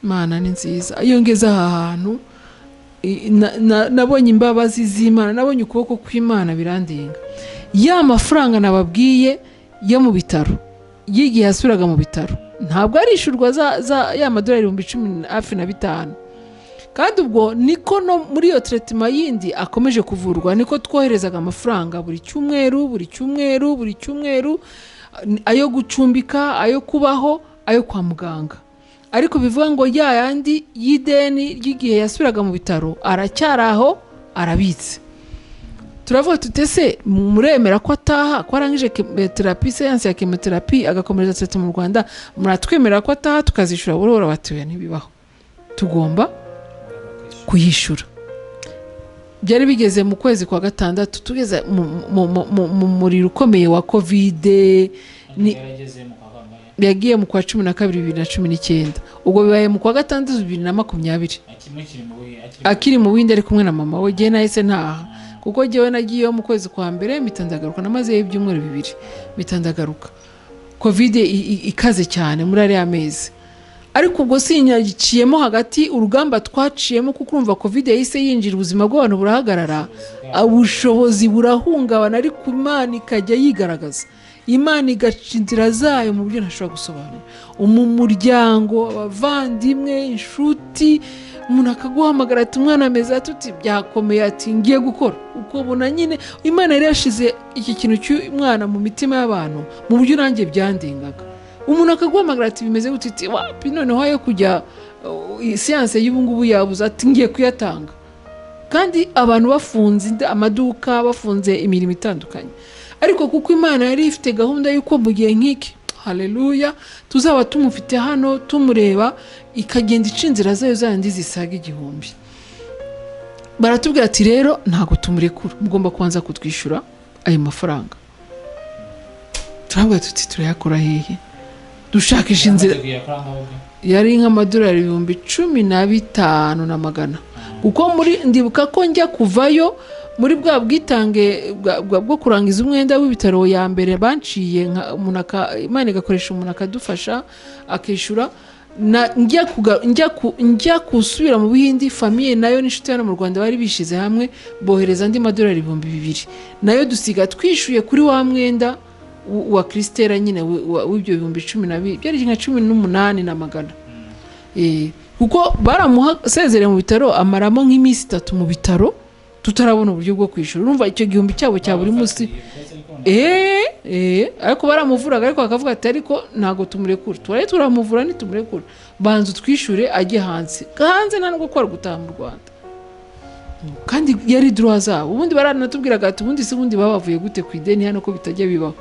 Imana ni nziza, iyo ngeze aha hantu nabonye imbabazi z'Imana, nabonye ukuboko kw'Imana birandenga. Ya mafaranga nababwiye yo mu bitaro, yigiye yasubiraga mu bitaro, ntabwo arishurwa za ya madolari 15,000. Kandi ubwo niko no muri iyo treatment yindi akomeje kuvurwa, niko twoherezaga amafaranga buri cyumweru, ayo gucumbika, ayo kubaho, ayo kwa muganga. Ariko bivuga ngo ya yandi y'ideni ry'igihe yasubiraga mu bitaro aracyaraho arabitse. Turavuga tutese muremera ko ataha, ko arangije therapy, seance ya chemotherapy agakomereza treatment mu Rwanda, muratwemera ko ataha tukazishura burora? Batuye ntibibaho, tugomba kuyishura. Byari bigeze mu kwezi kwa 6 tugeze mu muriro ukomeye wa covid, yagiye mu kwa 12 2019. Ubwo bibaye mu kwa 6 2020. Akiri mu Buhinde ari kumwe na mama we, je nahise ntaha kuko jewe nagiye mu kwezi kwa mbere mitandagaruka, namaze ibyumweru 2 mitandagaruka. Covid ikaze cyane muri ari amezi. Ariko ubwo sinyagiciyemo hagati, urugamba twaciyemo kuko urumva covid yahise yinjira ubuzima bw'abantu burahagarara, ubushobozi burahungabana, ariko Imana ikajya yigaragaza. Imana igaca inzira zayo mu buryo ntashobora gusobanura. Umuryango, abavandimwe, inshuti, umuntu akaguhamagara ati umwana ameze ati byakomeye, ati ngiye gukora. Uko ubona nyine Imana yari yashize iki kintu cy'umwana mu mitima y'abantu mu buryo nanjye byandengaga. Umuntu akaguhamagara ati bimeze gutiti, wapi noneho ayo kujya seance y'ubungubu yabuze, ati ngiye kuyatanga. Kandi abantu bafunze amaduka, bafunze imirimo itandukanye. Ariko kuko Imana yari ifite gahunda y'uko mu gihe nk'iki, haleluya, tuzaba tumufite hano tumureba, ikagenda icinzira zayo zandi zisaga 1000. Baratubwira ati rero ntago tumurekura, mugomba kubanza kutwishyura ayo mafaranga. Turabwira tuti turayakora hehe? Dushakisha inzira. Yari nk'amadolari 15,500. Kuko muri ndibuka ko njya kuvayo muri bwa bwitange bwo kurangiza umwenda w'ibitaro ya mbere banciye, Imana igakoresha umuntu akadufasha akishura. Njya kusubira mu Buhinde, famille nayo n'inshuti hano mu Rwanda bari bishize hamwe bohereza andi madolari 2,000, nayo dusiga twishuye kuri wa mwenda wa Christelle nyine w'ibyo 12,000, byari nka 18,900. Kuko baramuhasezereye mu bitaro, amaramo nk'iminsi 3 mu bitaro tutarabona uburyo bwo kwishura. Urumva icyo gihumbi cyabo cya buri munsi. Ariko baramuvuraga, ariko akavuga ati ariko ntago tumurekura, turamuvura nitumurekura, banzu twishure ajye hanze nta nubwo kwara gutaha mu Rwanda. Kandi yari droit zabo. Ubundi baranatubwiraga ati ubundi se ubundi babavuye gute ku ideni hano ko bitajya bibaho.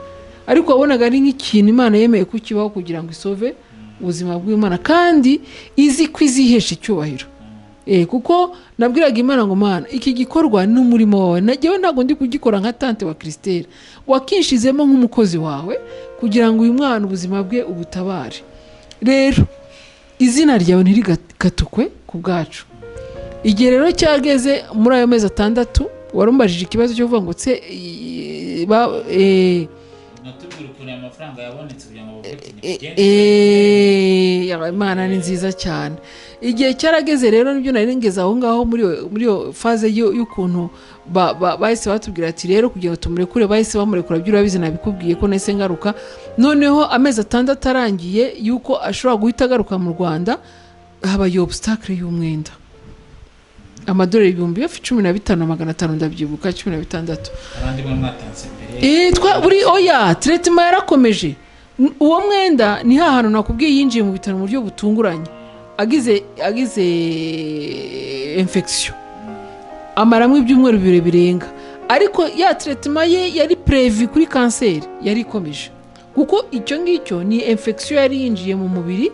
ariko wabonaga ari nk'ikintu Imana yemeye kukibaho kugira ngo isove ubuzima bw'Imana kandi izi kwizihesha icyubahiro. Kuko nabwiraga Imana ngo Mana iki gikorwa n'umurimo wawe, nagiye ntago ndi kugikora nka tante wa Christelle, wakinshizemo nk'umukozi wawe kugira ngo uyu mwana ubuzima bwe ubutabare. Rero izina ryawe ntirikatukwe ku bwacu. Igihe rero cyageze muri ayo mezi 6 warumbajije ikibazo cyo kuvuga ngo tse natubwira ukuntu amafaranga yabonetse kugira ngo Imana ni nziza cyane. Igihe cyarageze rero nibyo nari ngeze aho ngaho muri yo faze y'ukuntu bahise batubwira ati rero kugira ngo tumurekure, bahise bamurekura by'urabizi nabikubwiye ko nahise ngaruka. Noneho amezi 6 arangiye yuko ashobora guhita agaruka mu Rwanda, habaye obstacle y'umwenda amadolari 15,500 ndabyibuka 16. abandi bamwe mwatanze mbere buri oya treatment yarakomeje. Uwo mwenda ni hantu nakubwiye yinjiye mu bitaro mu buryo butunguranye, agize infection amaramwe ibyumweru birenga, ariko ya treatment ye yari prevu kuri kanseri yari ikomeje, kuko icyo ngicyo ni infection yari yinjiye mu mubiri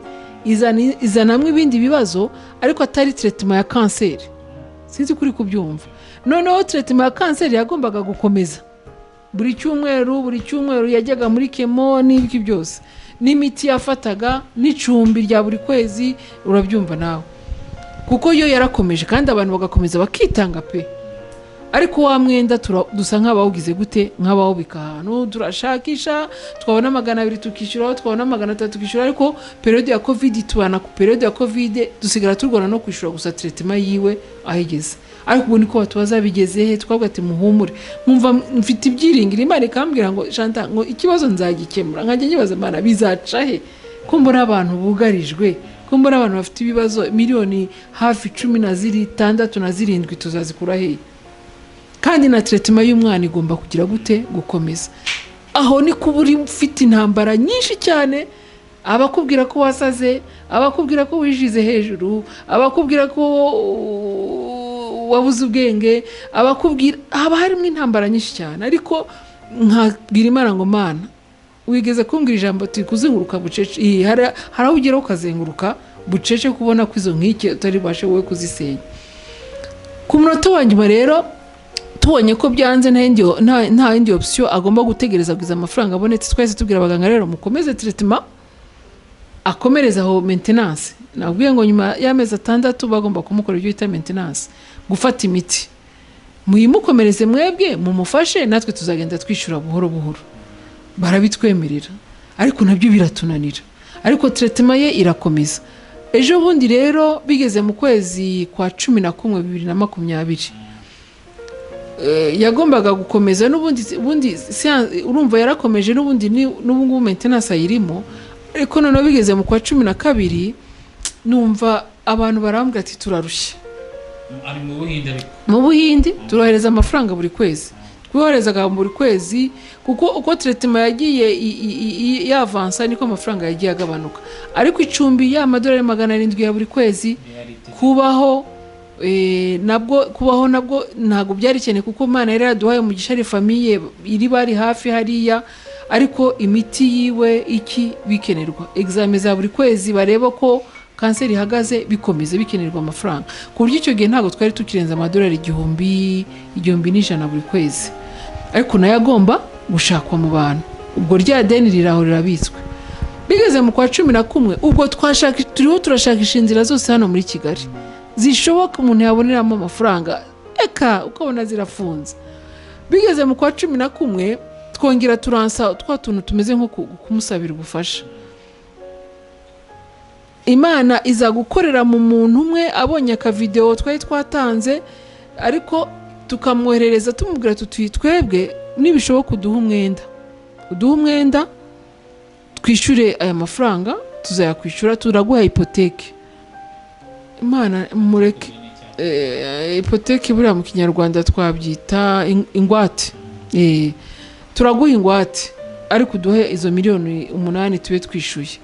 izanamwe ibindi bibazo, ariko atari treatment ya kanseri. Sinzi kuri kubyumva. Noneho treatment ya kanseri yagombaga gukomeza buri cyumweru yajyaga muri kemo n'ibiki byose, n'imiti yafataga n'icumbi rya buri kwezi, urabyumva nawe, kuko yo yarakomeje kandi abantu bagakomeza bakitanga pe. Ariko wa mwenda dusa nk'abawugize gute, nk'abawubika ahantu turashakisha, twabona 200 tukishyura, twabona 300 tukishyura, ariko periode ya covid tubana ku periode ya covid dusigara turwana no kwishyura gusa treatment yiwe ahigeze. Ariko ubu niko batubaza bigeze he, twabwa ati muhumure, nkumva mfite ibyiringiro. Imana ikambwira ngo Chantal ngo ikibazo nzagikemura. Nkajye nyibaza Imana bizaca he, ko mbona abantu bugarijwe, ko mbona abantu bafite ibibazo miliyoni hafi 16 na 7 tuzazikura he, kandi na treatment y'umwana igomba kugira gute gukomeza. Aho ni kuburi ufite intambara nyinshi cyane, abakubwira ko wasaze, abakubwira ko wishize hejuru, abakubwira ko wabuze ubwenge, abakubwira haba harimo intambara nyinshi cyane. Ariko nkabwira Imana ngo Mana wigeze kumbwira ijambo ati kuzenguruka bucece, haraho ugera ukazenguruka bucece kubona ko izo nkike utari bashe wowe kuzisenya. Ku munota wa nyuma rero tubonye ko byanze nta yindi option agomba gutegereza kwiza amafaranga abonetse, twese tubwira abaganga rero mukomeze treatment akomereza aho maintenance. Nabwiye ngo nyuma y'amezi 6 bagomba kumukora ibyo bita maintenance, gufata imiti, muyimukomereze mwebwe mumufashe, natwe tuzagenda twishyura buhoro buhoro. Barabitwemerera, ariko nabyo biratunanira, ariko treatment ye irakomeza. Ejo bundi rero bigeze mu kwezi kwa 11 2020 yagombaga gukomeza n'ubundi urumva yarakomeje n'ubu maintenance ayirimo. Ariko noneho bigeze mu kwa 12 numva abantu barambwira ati turarushye. ari mu buhinde, mu buhinde turohereza amafaranga buri kwezi, twoherezaga buri kwezi, kuko uko treatment yagiye yavansa niko amafaranga yagiye agabanuka. Ariko icumbi ya amadolari 700 ya buri kwezi kubaho nabwo ntago byari cyane, kuko Imana yari yaduhaye umugisha ari famille iri bari hafi hariya. Ariko imiti yiwe iki bikenerwa, examen za buri kwezi bareba ko kanseri ihagaze, bikomeze bikenerwa amafaranga. Ku buryo icyo gihe ntago twari tukirenza amadolari 1,100 buri kwezi, ariko nayo agomba gushakwa mu bantu. Ubwo rya deni riraho rirabitswe. Bigeze mu kwa 11 ubwo turiho turashakisha inzira zose hano muri Kigali zishoboka umuntu yaboneramo amafaranga, eka ukabona zirafunze. Bigeze mu kwa 11 twongera turansa twa tuntu tumeze nko kumusabira ubufasha. Imana iza gukorera mu muntu umwe abonye aka video twari twatanze, ariko tukamwoherereza tumubwira tuti twebwe nibishoboka uduha umwenda twishyure aya mafaranga, tuzayakwishyura, turaguha hypothèque. Imana mureke hypothèque buriya mu Kinyarwanda twabyita ingwate. Turaguha ingwate, ariko duhe izo miliyoni 8 tube twishyuye.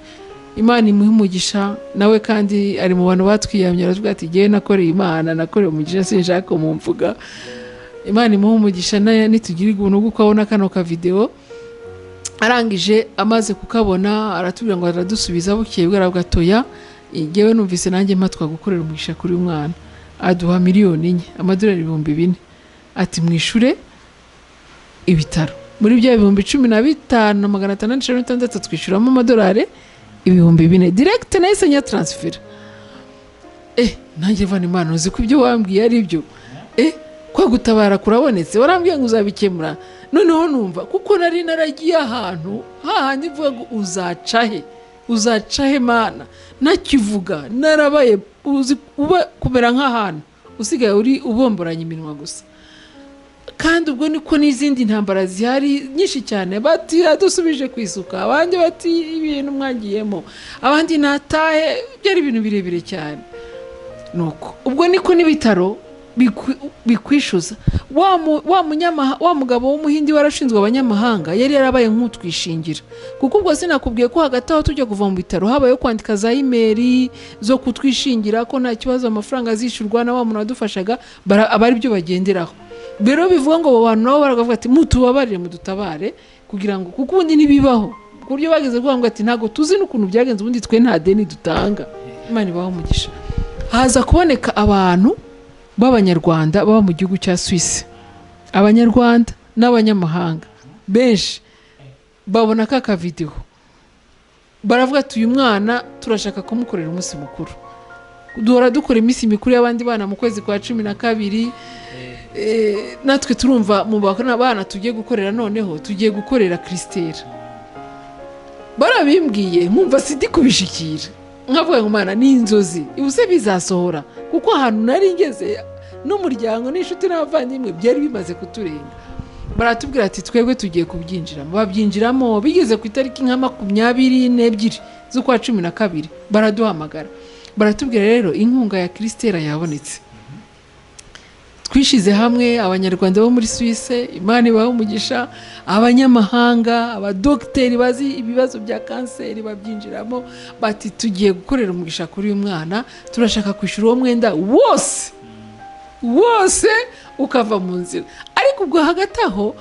Imana imuhe umugisha nawe, kandi ari mu bantu batwiyamye aravuga ati giye nakoreye Imana, nakoreye umugisha sinshaka mumvuga. Imana imuhe umugisha nitugira ubuntu bwo kubona kano ka video. arangije amaze kukabona aratubwira ngo aradusubiza bukeye bwarabwatoya igewe numvise nanjye mpatwa gukorera umugisha kuri umwana aduha miliyoni 4 amadolari 4,000 ati mwishure ibitaro muri bya 15,596 twishyuramo amadolari 4,000 direct nahise nya transfer nanjye vana Imana uzi ko ibyo wambwiye ari byo kwa gutabara kurabonetse warambwiye ngo uzabikemura noneho numva kuko nari naragiye ahantu hahandi vuga ngo uzacahe Mana nakivuga narabaye uzi uba kumera nk'ahantu usigaye uri ubomboranye iminwa gusa kandi ubwo niko n'izindi ntambara zihari nyinshi cyane bati adusubije kwisuka abandi bati ibintu mwagiyemo abandi natahe byari ibintu birebire cyane nuko ubwo niko n'ibitaro bikwishuza wa mugabo w'umuhindi warashinzwe abanyamahanga yari yarabaye nk'utwishingira kuko ubwo sinakubwiye ko hagati aho tujya kuva mu bitaro habaye kwandika za email zo kutwishingira ko nta kibazo amafaranga azishyurwa na wa muntu wadufashaga abari byo bagenderaho rero bivuga ngo abo bantu nabo baravuga ati mutubabarire mudutabare kugira ngo kuko ubundi ntibibaho ku buryo bageze kuvuga ngo ati ntago tuzi n'ukuntu byagenze ubundi twe nta deni dutanga Imana ibaho umugisha haza kuboneka abantu b'abanyarwanda baba mu gihugu cya Suisse abanyarwanda n'abanyamahanga benshi babona ka video baravuga ati uyu mwana turashaka kumukorera umunsi mukuru duhora dukora iminsi mikuru y'abandi bana mu kwezi kwa 12 natwe turumva mu bana tugiye gukorera noneho tugiye gukorera Christelle barabimbwiye mwumva sidi kubishikira nkavuga ngo Mana ni inzozi ibuse bizasohora kuko ahantu nari ngeze n'umuryango n'inshuti n'abavandimwe byari bimaze kuturenga baratubwira ati twebwe tugiye kubyinjiramo babyinjiramo bigeze ku itariki nka 22 z'ukwa 12 baraduhamagara baratubwira rero inkunga ya Christelle yabonetse twishize hamwe abanyarwanda bo muri Suisse Imana ibaho umugisha abanyamahanga abadokiteri bazi ibibazo bya kanseri babyinjiramo bati tugiye gukorera umugisha kuri uyu mwana turashaka kwishyura uwo mwenda wose ukava mu nzira ariko ubwo hagati aho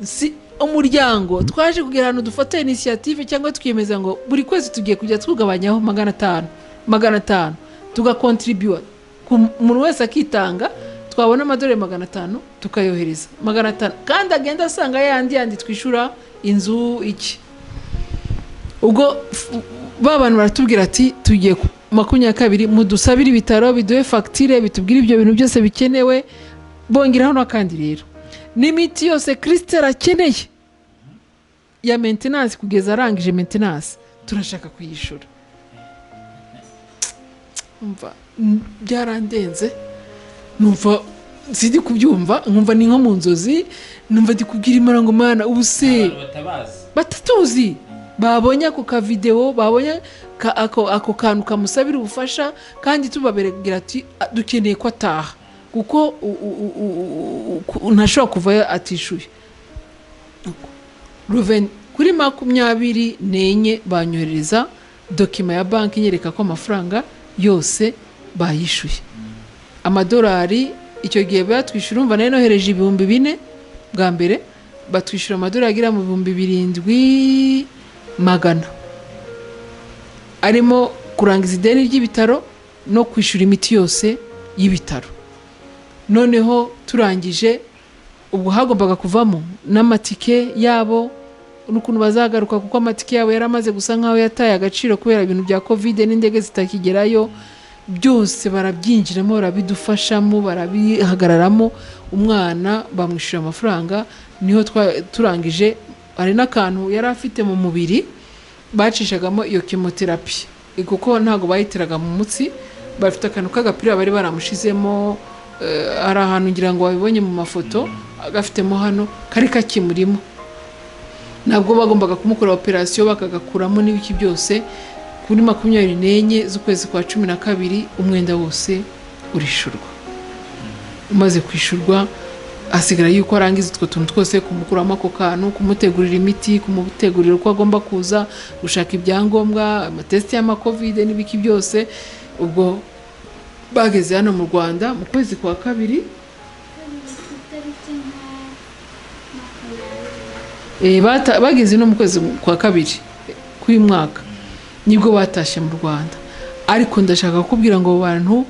si umuryango twaje kugira ahantu dufata initiative cyangwa twiyemeza ngo buri kwezi tugiye kujya tugabanyaho 500 tugakontribute umuntu wese akitanga twabona amadolari 500 tukayohereza 500 kandi agenda asanga yandi twishura inzu iki ubwo babantu baratubwira ati tugiye 22 mudusabira ibitaro biduhe facture bitubwira ibyo bintu byose bikenewe bongeraho n'akandi rero n'imiti yose Christelle akeneye ya maintenance kugeza arangije maintenance turashaka kuyishura umva byarandenze numva sidi kubyumva nkumva ni nko mu nzozi numva ndi kubwira Imana ngo Mana ubuse batatuzi babonye ako ka video babonye ako kantu kamusabira ubufasha kandi tubaberegira ati dukeneye ko ataha kuko ntashobora kuva atishuye Ruven kuri 24 banyohereza dokima ya banki nyereka ko amafaranga yose bayishuye amadolari icyo gihe batwishyura umva nari nohereje 4,000 bwa mbere batwishyura amadolari agira mu 2,700 arimo kurangiza ideni ry'ibitaro no kwishyura imiti yose y'ibitaro noneho turangije ubwo hagombaga kuvamo n'amatike yabo n'ukuntu bazagaruka kuko amatike yabo yaramaze gusa nkaho yataye agaciro kubera ibintu bya covid n'indege zitakigerayo byose barabyinjiramo barabidufashamo barabihagararamo umwana bamwishyura amafaranga niho turangije ari n'akantu yari afite mu mubiri bacishagamo iyo chemotherapy kuko ntago bayitiraga mu mutsi bafite akantu k'agapira bari baramushizemo ari ahantu ngira ngo babibonye mu mafoto agafitemo hano kari kakimurimo nabwo bagombaga kumukora operation bakagakuramo n'ibiki byose kuri 24 z'ukwezi kwa 12 umwenda wose urishurwa umaze kwishurwa asigara yuko arangiza utwo tuntu twose kumukuramo ako kantu kumutegurira imiti kumutegurira uko agomba kuza gushaka ibyangombwa amatesti y'ama covid n'ibiki byose ubwo bageze hano mu Rwanda mu kwezi kwa 2 bageze no mu kwezi kwa kabiri k'uyu mwaka nibwo batashye mu Rwanda. Ariko ndashaka kubwira ngo abantu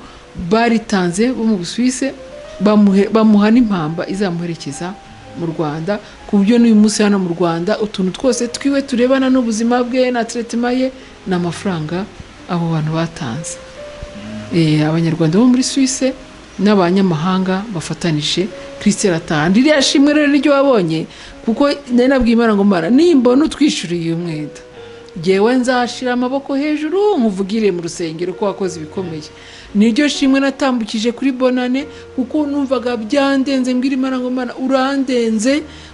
baritanze bo mu Busuwise bamuha n'impamba izamuherekeza mu Rwanda, ku buryo n'uyu munsi hano mu Rwanda utuntu twose twiwe turebana n'ubuzima bwe na traitement ye n'amafaranga abo bantu batanze. Abanyarwanda bo muri Suisse n'abanyamahanga bafatanije Christelle atanga iriya shimwe rero ryo wabonye, kuko nari nabwiye Imana ngo Mana nimbona utwishyuriye umwenda jewe nzashira amaboko hejuru nkuvugire mu rusengero ko wakoze ibikomeye. Niryo shimwe natambukije kuri bonane, kuko numvaga byandenze mbwira Imana ngo Mana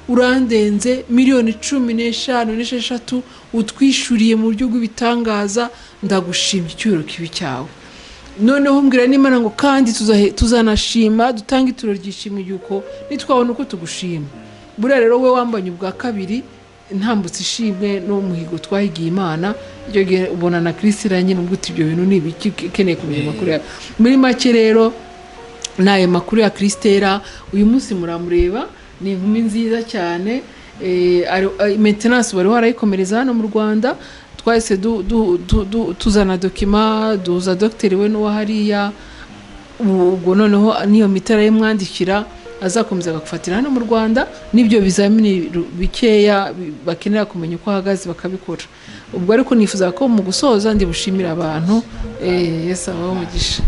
urandenze miliyoni 15 utwishyuriye mu buryo bw'ibitangaza, ndagushimye icyuro kibi cyawe. Noneho mbwira n'Imana ngo kandi tuzanashima dutanga ituro ryishimwe yuko nitwabona uko tugushima. Buriya rero we wambanye ubwa kabiri ntambutse ishimwe no muhigo twahigiye Imana, iyo gihe ubona na Christelle nyine ubwo ibyo bintu nibiki keneye kumenya makuru ya muri make. Rero naye makuru ya Christelle uyu munsi muramureba, ni inkumi nziza cyane. Maintenance bari warayikomereza hano mu Rwanda, twahise tuzana dokima duza dogiteri we n'uwa hariya, ubwo noneho niyo mitara y'umwandikira azakomeza gufatira hano mu Rwanda, n'ibyo bizamini bikeya bakenera kumenya uko ahagaze bakabikora. Ubwo ariko nifuza ko mu gusoza ndi bushimira abantu Yesu abaho umugisha.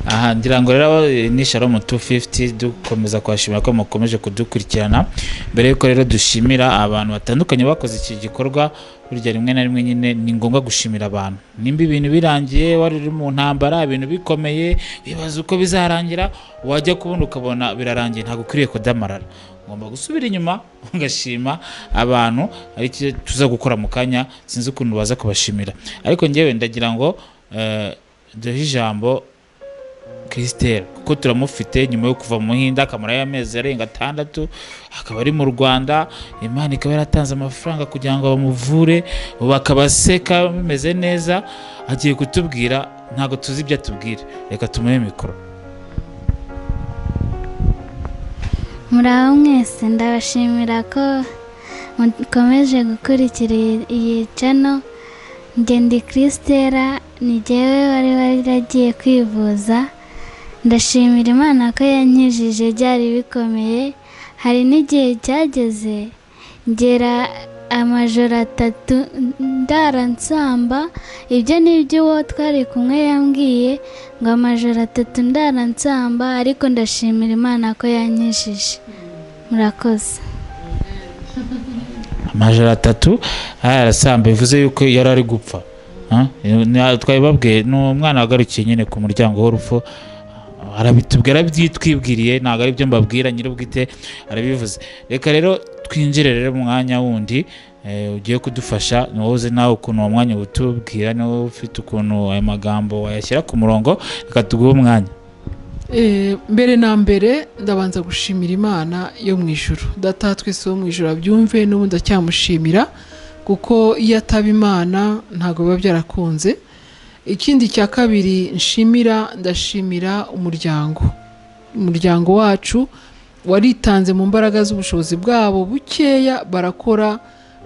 Aha ngira ngo rero ni Shalom 250 dukomeza kwashimira ko mukomeje kudukurikirana. Mbere yuko rero dushimira abantu batandukanye bakoze iki gikorwa, burya rimwe na rimwe nyine ni ngombwa gushimira abantu. Nimba ibintu birangiye wari uri mu ntambara, ibintu bikomeye, bibaza uko bizarangira, wajya kubona ukabona birarangiye, ntabwo ukwiriye kudamarara. Ngomba gusubira inyuma ngashima abantu, ariko tuza gukora mu kanya sinzi ukuntu baza kubashimira. Ariko ngewe ndagira ngo duhe ijambo Christelle, kuko turamufite nyuma yo kuva mu Buhinde akamara amezi arenga 6, akaba ari mu Rwanda. Imana ikaba yaratanze amafaranga kugira ngo bamuvure, bakabaseka bimeze neza. Agiye kutubwira, ntago tuzi ibyo atubwira, reka tumuhe mikoro. Muraho mwese, ndabashimira ko mukomeje gukurikira iyi channel. Ndi Christelle, ni jyewe wari waragiye kwivuza. Ndashimira Imana ko yankijije byari bikomeye. Hari n'igihe cyageze ngera amajoro 3 ndaransamba. Ibyo nibyo uwo twari kumwe yambwiye ngo amajoro 3 ndaransamba, ariko ndashimira Imana ko yankijije. Murakoze. Amajoro 3 arasamba bivuze yuko yari ari gupfa. Twabibabwiye n'umwana wagarukiye nyine ku muryango w'urupfu, arabitubwira byitwibwiriye, ntabwo ari byo mbabwira, nyir'ubwite arabivuze. Reka rero twinjire rero mu mwanya wundi ugiye kudufasha. Niwoze nawe ukuntu uwo mwanya utubwira, niwo ufite ukuntu ayo magambo wayashyira ku murongo, reka tuguhe umwanya. Mbere na mbere ndabanza gushimira Imana yo mu ijuru. Data twese wo mu ijuru abyumve, n'ubundi acyamushimira, kuko iyo ataba Imana ntabwo biba byarakunze. Ikindi cya kabiri nshimira, ndashimira umuryango wacu waritanze mu mbaraga z'ubushobozi bwabo bukeya, barakora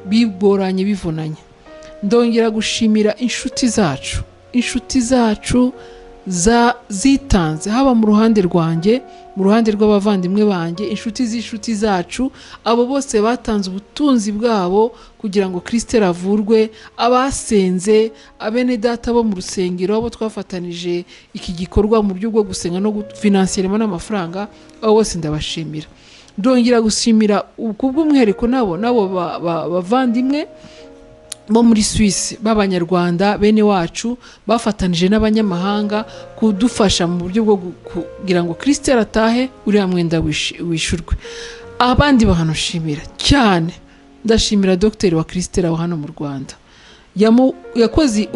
bigoranye bivunanye. Ndongera gushimira inshuti zacu zitanze, haba mu ruhande rwanjye, mu ruhande rw'abavandimwe banjye, inshuti zacu, abo bose batanze ubutunzi bwabo kugira ngo Christelle avurwe, abasenze, abene data bo mu rusengero, abo twafatanije iki gikorwa mu buryo bwo gusenga no gufinansiyeramo n'amafaranga, abo bose ndabashimira. Ndongera gushimira kubw'umwihariko nabo bavandimwe bo muri Suisse b'Abanyarwanda bene wacu bafatanije n'abanyamahanga kudufasha mu buryo bwo kugira ngo Christelle atahe uriya mwenda wishurwe. Abandi bahanushimira cyane, ndashimira dogiteri wa Christelle hano mu Rwanda, yakoze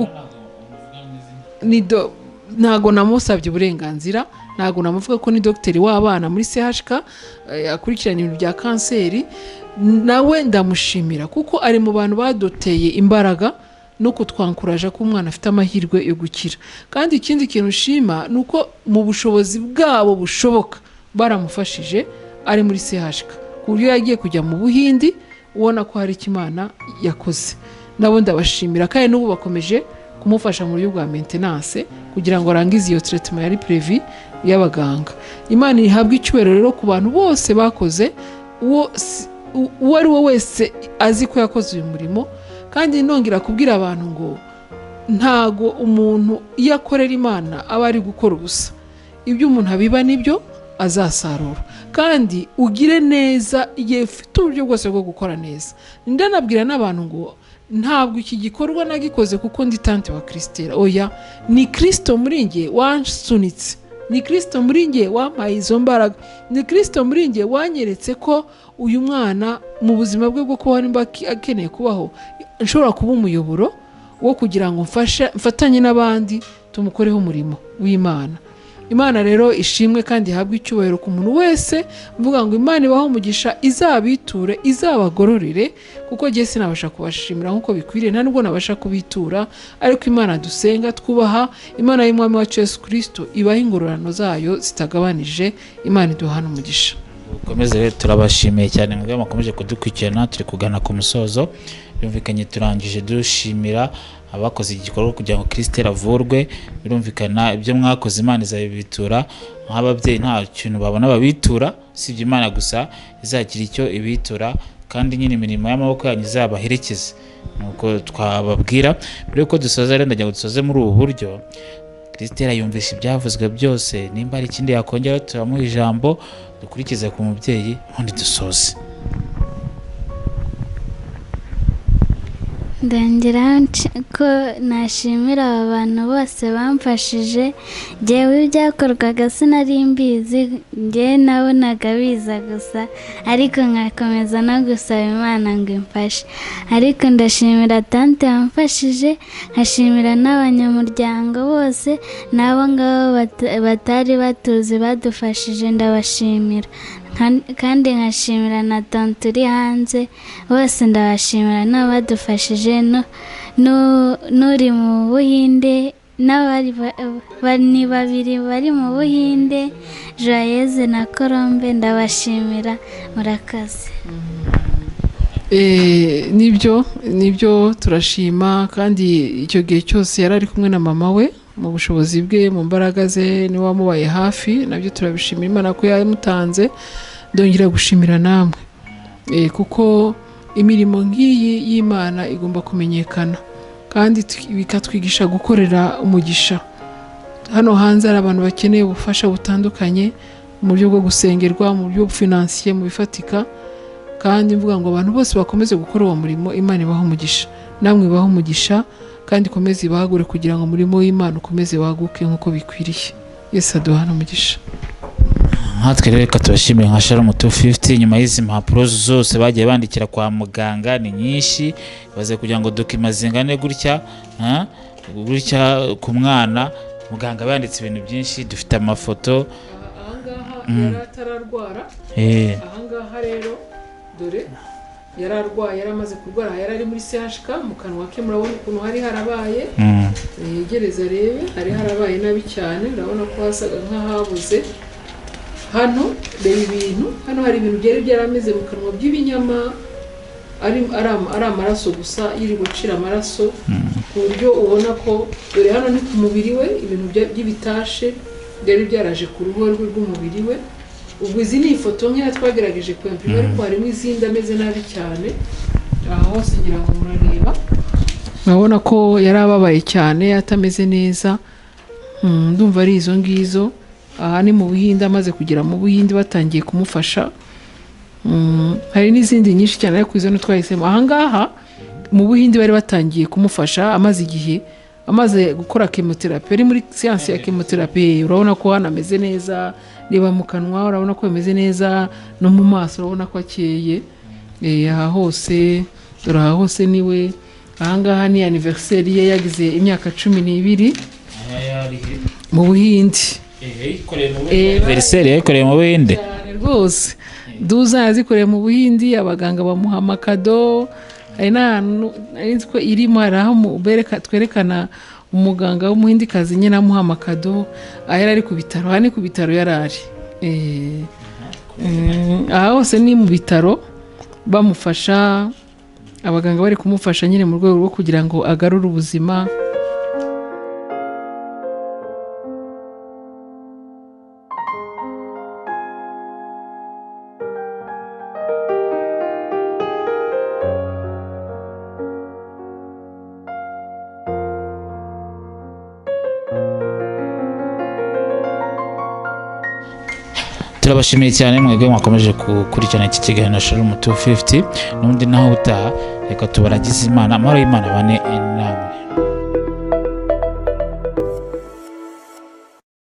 ntago namusabye uburenganzira, ntago namuvuga ko ni dogiteri w'abana muri CHK akurikirana ibintu bya kanseri. Nawe ndamushimira kuko ari mu bantu badoteye imbaraga no kutwankuraje ko umwana afite amahirwe yo gukira. Kandi ikindi kintu ushima nuko mu bushobozi bwabo bushoboka baramufashije, ari muri CHK ku buryo yagiye kujya mu Buhinde ubona ko hari icyo Imana yakoze. Nabo ndabashimira kandi n'ubu bakomeje kumufasha mu buryo bwa maintenance kugira ngo arangize iyo treatment yari prevu y'abaganga. Imana ihabwa icyubahiro rero ku bantu bose bakoze, uwo ari we wese azi ko yakoze uyu murimo. Kandi nongera kubwira abantu ngo ntago umuntu iyo akorera Imana aba ari gukora ubusa. Ibyo umuntu abiba nibyo azasarura, kandi ugire neza igihe ufite uburyo bwose bwo gukora neza. Ndanabwira n'abantu ngo ntabwo iki gikorwa nagikoze kuko ndi tante wa Christelle, oya, ni Kristo muri njye wansunitse, ni Kristo muri njye wampaye izo mbaraga, ni Kristo muri njye wanyeretse ko uyu mwana mu buzima bwe bwo kubaho nimba akeneye kubaho nshobora kuba umuyoboro wo kugira ngo mfatanye n'abandi tumukoreho umurimo w'Imana. Imana rero ishimwe kandi ihabwe icyubahiro ku muntu wese. Mvuga ngo Imana ibaho umugisha, izabiture, izabagororere, kuko jye sinabasha kubashimira nk'uko bikwiriye, nta nubwo nabasha kubitura, ariko Imana dusenga twubaha, Imana y'Umwami wacu Yesu Kristo ibaho ingororano zayo zitagabanije. Imana iduhana umugisha. Ukomeze rero turabashimiye cyane mwebwe mukomeje kudukurikirana. Turi kugana ku musozo, birumvikanye turangije dushimira abakoze igikorwa kugira ngo Christelle avurwe. Birumvikana ibyo mwakoze Imana izabibitura, nk'ababyeyi nta kintu babona babitura sibye Imana gusa izagira icyo ibitura, kandi nyine imirimo y'amaboko yanyu izabaherekeze nuko twababwira. Mbere yuko dusoza rero ndagira ngo dusoze muri ubu buryo. Christelle yumvise ibyavuzwe byose, nimba ari ikindi yakongera turamuha ijambo dukurikize ku mubyeyi ubundi dusoze. Ndongera ko nashimira aba bantu bose bamfashije. Jyewe ibyakorwaga sinari mbizi, njye nabonaga biza gusa, ariko nkakomeza no gusaba Imana ngo imfashe. Ariko ndashimira tante wamfashije, nkashimira n'abanyamuryango bose, n'abo ngabo batari batuzi badufashije, ndabashimira. Kandi nkashimira na tante uri hanze, bose ndabashimira n'abadufashije, n'uri mu Buhinde, ni babiri bari mu Buhinde, Joyeuse na Colombe, ndabashimira. Murakaze. Nibyo turashima, kandi icyo gihe cyose yari ari kumwe na mama we mu bushobozi bwe, mu mbaraga ze, niwe wamubaye hafi. Nabyo turabishimira Imana ko yamutanze. Ndongera gushimira namwe, kuko imirimo nk'iyi y'Imana igomba kumenyekana, kandi bikatwigisha gukorera umugisha. Hano hanze hari abantu bakeneye ubufasha butandukanye mu buryo bwo gusengerwa, mu buryo finansiye, mu bifatika, kandi mvuga ngo abantu bose bakomeze gukora uwo murimo. Imana ibaho umugisha, namwe ibaho umugisha, kandi ikomeze ibahagure kugira ngo umurimo w'Imana ukomeze waguke nk'uko bikwiriye. Yesu aduhana umugisha. Nkatwe rero reka tubashimire nka Shalom 250. Nyuma y'izi mpapuro zose bagiye bandikira kwa muganga ni nyinshi, baze kugira ngo dokima zingane gutya ku mwana, muganga banditse ibintu byinshi. Dufite amafoto. Ahangaha yari atararwara, ahangaha rero dore yararwaye, yaramaze kurwara, yari ari muri CHK. Mu kanwa ke murabona ukuntu hari harabaye, yegereza rebe, hari harabaye nabi cyane, urabona ko hasaga nk'ahabuze. Hano reba ibintu, hano hari ibintu byari byarameze mu kanwa by'ibinyama, ari amaraso gusa, yiri gucira amaraso, ku buryo ubona ko dore hano ni ku mubiri we, ibintu by'ibitashe byari byaraje ku ruhu rwe rw'umubiri we. Ubwo izi ni ifoto nkeya twagerageje kwempima, ariko harimo izindi ameze nabi cyane. Aha hose ngira ngo murareba, murabona ko yari ababaye cyane, atameze neza. Ndumva ari izo ngizo. Aha ni mu Buhinde, amaze kugera mu Buhinde batangiye kumufasha. Hari n'izindi nyinshi cyane, ariko izo twahisemo. Ahangaha mu Buhinde bari batangiye kumufasha, amaze igihe, amaze gukora chemotherapy, ari muri siyansi ya chemotherapy. Urabona ko hano ameze neza, reba mu kanwa urabona ko ameze neza, no mu maso urabona ko akeye. Aha hose, dore aha hose niwe. Ahangaha ni anniversaire ye, yagize imyaka 12 mu Buhinde. Anniversaire yakoreye mu Buhinde rwose. Duza yazikoreye mu Buhinde, abaganga bamuha amakado. Hari n'ahantu ko irimo araho twerekana umuganga w'umuhindikazi nyine amuha amakado. Aha yari ari ku bitaro, aha ni ku bitaro yari ari. Aha hose ni mu bitaro, bamufasha, abaganga bari kumufasha nyine mu rwego rwo kugira ngo agarure ubuzima. turabashimiye cyane mwebwe mwakomeje gukurikirana iki kiganiro Shalom 250 n'undi naho utaha, reka tubaragize Imana amahoro y'Imana bane namwe.